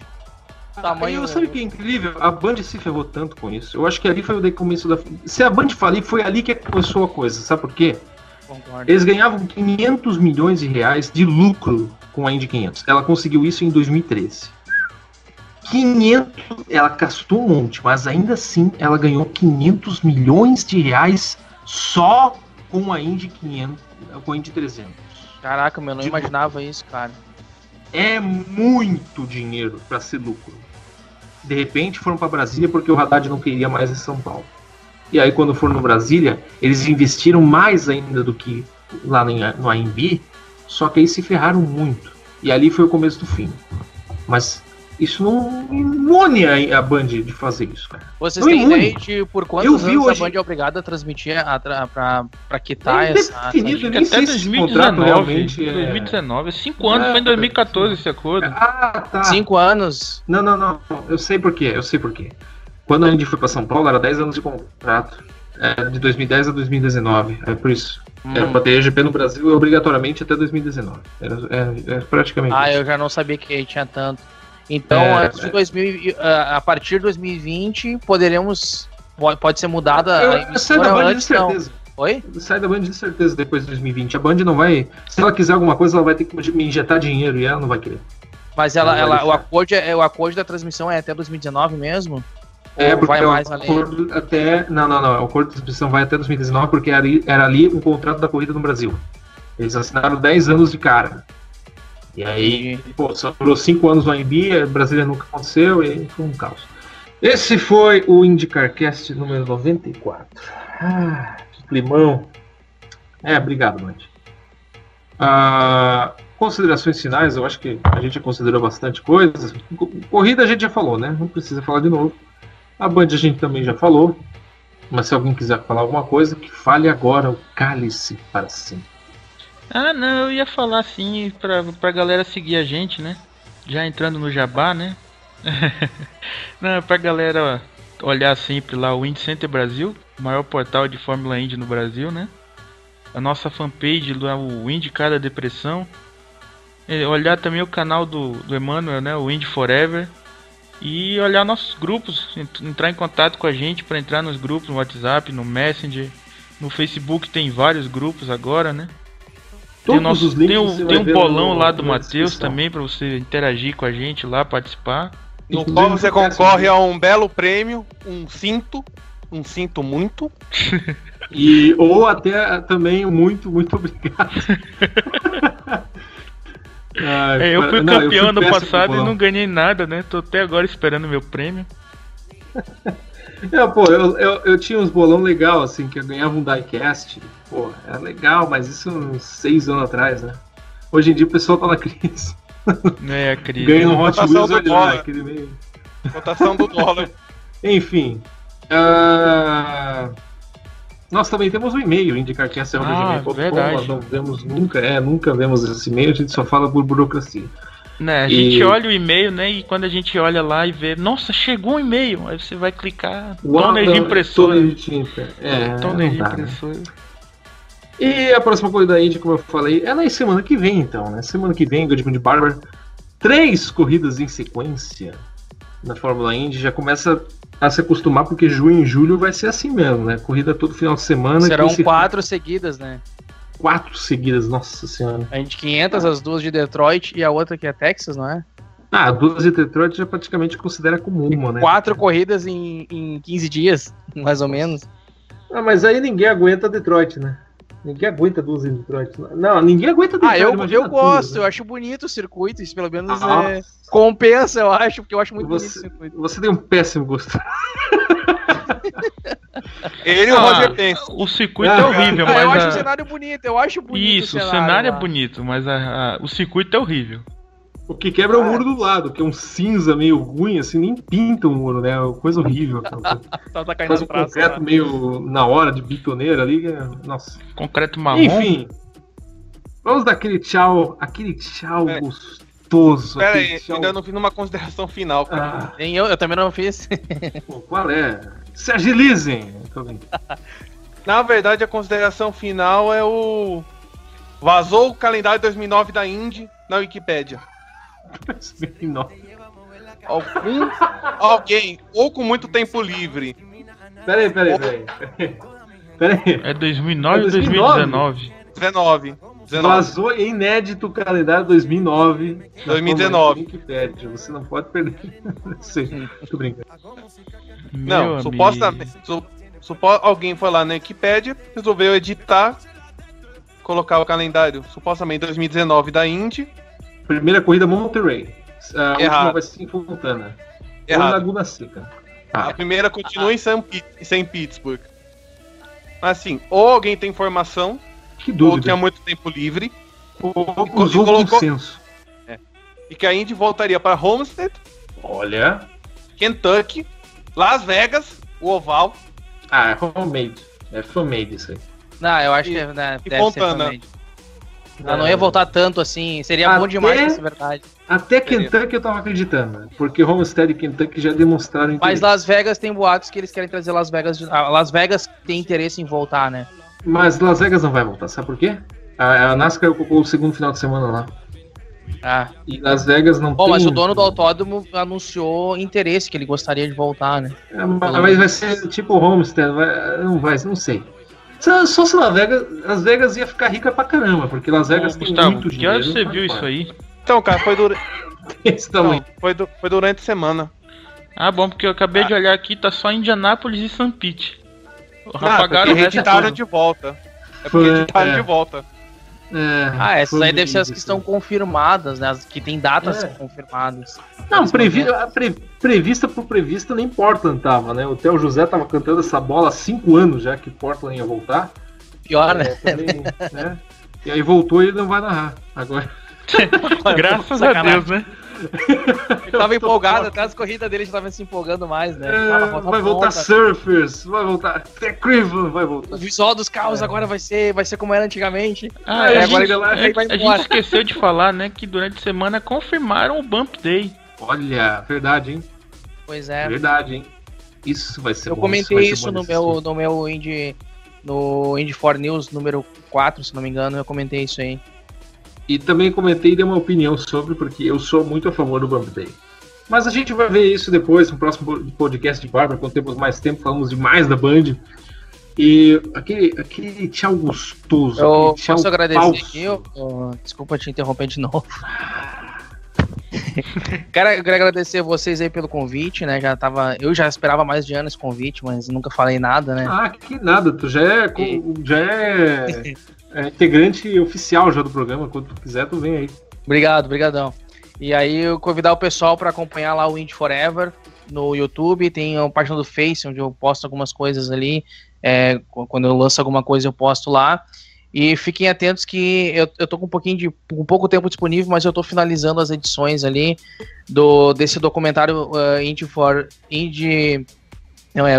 D: tamanho...
A: Sabe o que é incrível? A Band se ferrou tanto com isso. Eu acho que ali foi o começo da... Se a Band falir, foi ali que começou a coisa. Sabe por quê?
D: Concordo.
A: Eles ganhavam 500 milhões de reais de lucro com a Indy 500. Ela conseguiu isso em 2013. 500... Ela gastou um monte, mas ainda assim ela ganhou 500 milhões de reais só com a Indy 500, com a Indy 300.
D: Caraca, meu, eu não imaginava isso, cara.
A: É muito dinheiro para ser lucro. De repente foram para Brasília porque o Haddad não queria mais em São Paulo. E aí quando foram no Brasília, eles investiram mais ainda do que lá no AMB, só que aí se ferraram muito. E ali foi o começo do fim. Mas isso não imune a Band de fazer isso, cara.
D: Vocês têm ideia de por quantos anos
A: hoje...
D: a Band é obrigada a transmitir pra quitar essa...
A: Eu nem
B: até
A: sei se esse contrato
B: 2019,
A: realmente
B: 2019, 5 anos, foi em 2014 esse acordo.
A: Ah, tá.
D: 5 anos?
A: Não. Eu sei por quê. Quando a Indy foi para São Paulo, era 10 anos de contrato. De 2010 a 2019. É por isso. Era para ter GP no Brasil obrigatoriamente até 2019. É praticamente isso.
D: Eu já não sabia que tinha tanto. Então, a partir de 2020, pode ser mudada a emissora.
A: Sai da Band de certeza.
D: Oi?
A: Sai da Band de certeza depois de 2020. A Band não vai... Se ela quiser alguma coisa, ela vai ter que me injetar dinheiro e ela não vai querer.
D: Mas o acordo da transmissão é até 2019 mesmo?
A: Porque
D: vai mais além?
A: Não. O acordo de transmissão vai até 2019 porque era ali um contrato da corrida no Brasil. Eles assinaram 10 anos de cara. E aí, só durou 5 anos no AMB, Brasília nunca aconteceu e foi um caos. Esse foi o IndyCarCast número 94. Que climão. Obrigado, Mante. Considerações finais, eu acho que a gente já considerou bastante coisa. Corrida a gente já falou, né? Não precisa falar de novo. A Band a gente também já falou. Mas se alguém quiser falar alguma coisa, que fale agora, o cálice para sempre.
B: Não, eu ia falar assim pra galera seguir a gente, né? Já entrando no jabá, né? Não, pra galera olhar sempre lá o Indy Center Brasil, o maior portal de Fórmula Indy no Brasil, né? A nossa fanpage lá, o Indy Cada Depressão. Olhar também o canal do Emmanuel, né? O Indy Forever. E olhar nossos grupos, entrar em contato com a gente para entrar nos grupos, no WhatsApp, no Messenger. No Facebook tem vários grupos agora, né? Tem um bolão lá do Matheus também para você interagir com a gente lá, participar.
C: No qual você concorre a um belo prêmio, um cinto muito.
A: Ou até também muito obrigado.
B: Eu fui campeão ano passado e não ganhei nada, né? Tô até agora esperando meu prêmio.
A: Eu tinha uns bolão legal, assim, que eu ganhava um diecast. Era legal, mas isso uns 6 anos atrás, né? Hoje em dia o pessoal tá na crise.
B: A crise.
A: Ganha um Hot Wheels, aquele meio...
C: Cotação do dólar.
A: Enfim. Nós também temos um e-mail, indicarcast.gmail.com. Nós não vemos nunca vemos esse e-mail, a gente só fala por burocracia.
B: Né, a gente olha o e-mail, né? E quando a gente olha lá e vê, nossa, chegou um e-mail, aí você vai clicar, toner de impressora.
A: Toner de tinta.
B: Toner de impressora.
A: Né? E a próxima corrida da Indy, como eu falei, é na semana que vem, então, né? Semana que vem, Goodman Barber, 3 corridas em sequência na Fórmula Indy, já começa a se acostumar, porque junho e julho vai ser assim mesmo, né? Corrida todo final de semana.
D: Serão 4 seguidas, né?
A: 4 seguidas, nossa senhora.
D: A Indy 500, as 2 de Detroit e a outra que é Texas, não é?
A: 2 de Detroit já praticamente considera como uma, né?
D: 4 corridas em 15 dias, mais ou menos.
A: Mas aí ninguém aguenta Detroit, né? Ninguém aguenta 2 em Detroit. Não, ninguém aguenta Detroit.
D: Eu gosto, né? Eu acho bonito o circuito, isso pelo menos compensa, eu acho, porque eu acho muito bonito o circuito.
A: Você tem um péssimo gosto.
C: Ele e o Roger Penske.
B: O circuito é horrível, mas...
D: Eu acho o cenário bonito,
B: Isso, o cenário é bonito, mas o circuito é horrível.
A: O que quebra é o muro do lado, que é um cinza meio ruim, assim, nem pinta o muro, né? Coisa horrível. Faz um concreto meio na hora de bitoneira ali, nossa.
B: Concreto marrom.
A: Enfim, vamos dar aquele tchau gostoso.
C: Pera aí, ainda não fiz uma consideração final.
D: Nem eu também não fiz.
A: Qual é? Se agilizem!
C: Na verdade, a consideração final é o... Vazou o calendário 2009 da Indy na Wikipédia. alguém ou com muito tempo livre.
A: Peraí.
B: É 2009 ou 2019?
C: 19.
A: Vazou inédito o calendário 2009.
C: 2019.
A: Wikipedia. Você não pode perder. Sei, tô brincando.
C: Não, supostamente. Alguém foi lá na Wikipedia, resolveu editar, colocar o calendário supostamente 2019 da Indy.
A: Primeira corrida Monterey. A última vai ser em Fontana. Ou
C: Errado.
A: Laguna Seca.
C: A primeira continua em St. Pittsburgh. Assim, ou alguém tem informação,
A: Que
C: ou
A: dúvida.
C: tinha muito tempo livre,
A: Usou o consenso.
C: e que a Indy voltaria para Homestead,
A: Olha.
C: Kentucky, Las Vegas, o Oval.
A: Ah, é homemade. É fan-made isso aí.
D: Não, eu acho que né,
C: e
D: deve
C: Fontana.
D: ser também. Ela não ia voltar tanto assim, seria bom demais pra ser verdade.
A: Até Kentucky eu tava acreditando, né? Porque Homestead e Kentucky já demonstraram
D: Mas
A: interesse.
D: Las Vegas tem boatos que eles querem trazer Las Vegas. Las Vegas tem interesse em voltar, né?
A: Mas Las Vegas não vai voltar, sabe por quê? A NASCAR ocupou o segundo final de semana lá.
D: Ah.
A: E Las Vegas não
D: Bom,
A: tem...
D: mas o dono do autódromo anunciou interesse, que ele gostaria de voltar, né?
A: Mas vai ser tipo Homestead, não sei. Só se Las Vegas ia ficar rica pra caramba, porque Las Vegas tem
B: Gustavo,
A: muito
B: que
A: dinheiro.
B: hora você viu isso aí?
C: Então, cara, foi durante.
A: Esse tamanho.
C: Foi durante a semana.
B: Ah, bom, porque eu acabei de olhar aqui, tá só Indianápolis e St. Pete.
C: Porque
B: Apagaram o resto
C: editaram
B: todo.
C: de volta. É porque editaram de volta.
D: Essas aí devem ser as que estão confirmadas, né? As que tem datas confirmadas.
A: Não, prevista por prevista nem Portland tava, né? O Theo José tava cantando essa bola há 5 anos já que Portland ia voltar.
D: Pior, né?
A: Também, né? E aí voltou e ele não vai narrar agora.
B: Graças a Deus, né?
D: Ele tava empolgado, até as corridas dele já estavam se empolgando mais, né?
A: Vai voltar Surfers, vai voltar Cleveland, vai voltar.
D: O visual dos carros agora vai ser como era antigamente.
B: A gente esqueceu de falar, né, que durante a semana confirmaram o Bump Day.
A: Olha, verdade, hein?
D: Pois é.
A: Verdade, hein? Isso vai ser
D: bom. Eu comentei isso no meu Indy 4 News número 4, se não me engano, eu comentei isso aí.
A: E também comentei e dei uma opinião sobre, porque eu sou muito a favor do Bump Day. Mas a gente vai ver isso depois, no próximo podcast de Bárbara, quando temos mais tempo, falamos demais da Band. E aquele tchau gostoso.
D: Eu
A: tchau
D: posso agradecer
A: falso.
D: aqui, desculpa te interromper de novo. Cara, eu quero agradecer vocês aí pelo convite, né? Eu já esperava mais de anos esse convite, mas nunca falei nada, né?
A: Ah, que nada, tu já é integrante oficial já do programa, quando tu quiser tu vem aí.
D: Brigadão. E aí eu convidar o pessoal para acompanhar lá o Indy Forever no YouTube, tem a página do Face onde eu posto algumas coisas ali, quando eu lanço alguma coisa eu posto lá. E fiquem atentos que eu tô com com pouco tempo disponível, mas eu tô finalizando as edições ali desse documentário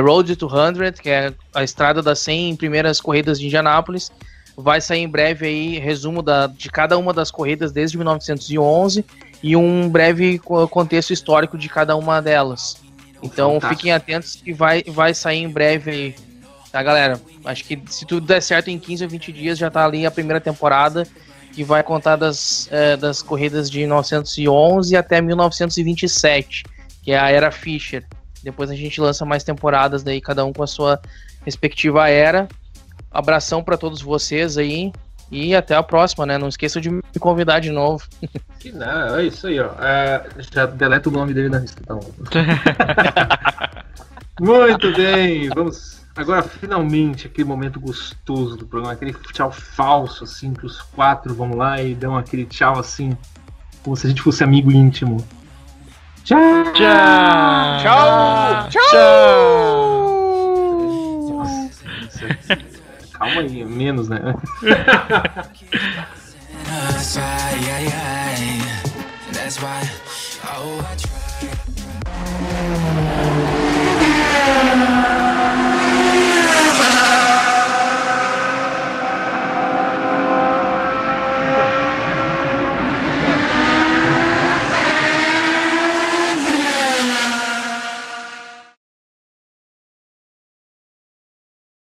D: Road to 100, que é a estrada das 100 primeiras corridas de Indianápolis. Vai sair em breve aí resumo de cada uma das corridas desde 1911 e um breve contexto histórico de cada uma delas. Então fiquem atentos que vai sair em breve aí. Tá, galera? Acho que se tudo der certo, em 15 ou 20 dias já tá ali a primeira temporada, que vai contar das corridas de 1911 até 1927, que é a Era Fischer. Depois a gente lança mais temporadas daí, cada um com a sua respectiva era. Abração pra todos vocês aí e até a próxima, né? Não esqueçam de me convidar de novo.
A: Que não, é isso aí, ó. Já deleta o nome dele na lista, então. Muito bem, vamos... Agora, finalmente, aquele momento gostoso do programa, aquele tchau falso, assim, que os 4 vão lá e dão aquele tchau, assim, como se a gente fosse amigo íntimo. Tchau!
B: Tchau!
C: Tchau! Tchau!
A: Nossa, calma aí, menos, né?
E: That's why, oh, I try.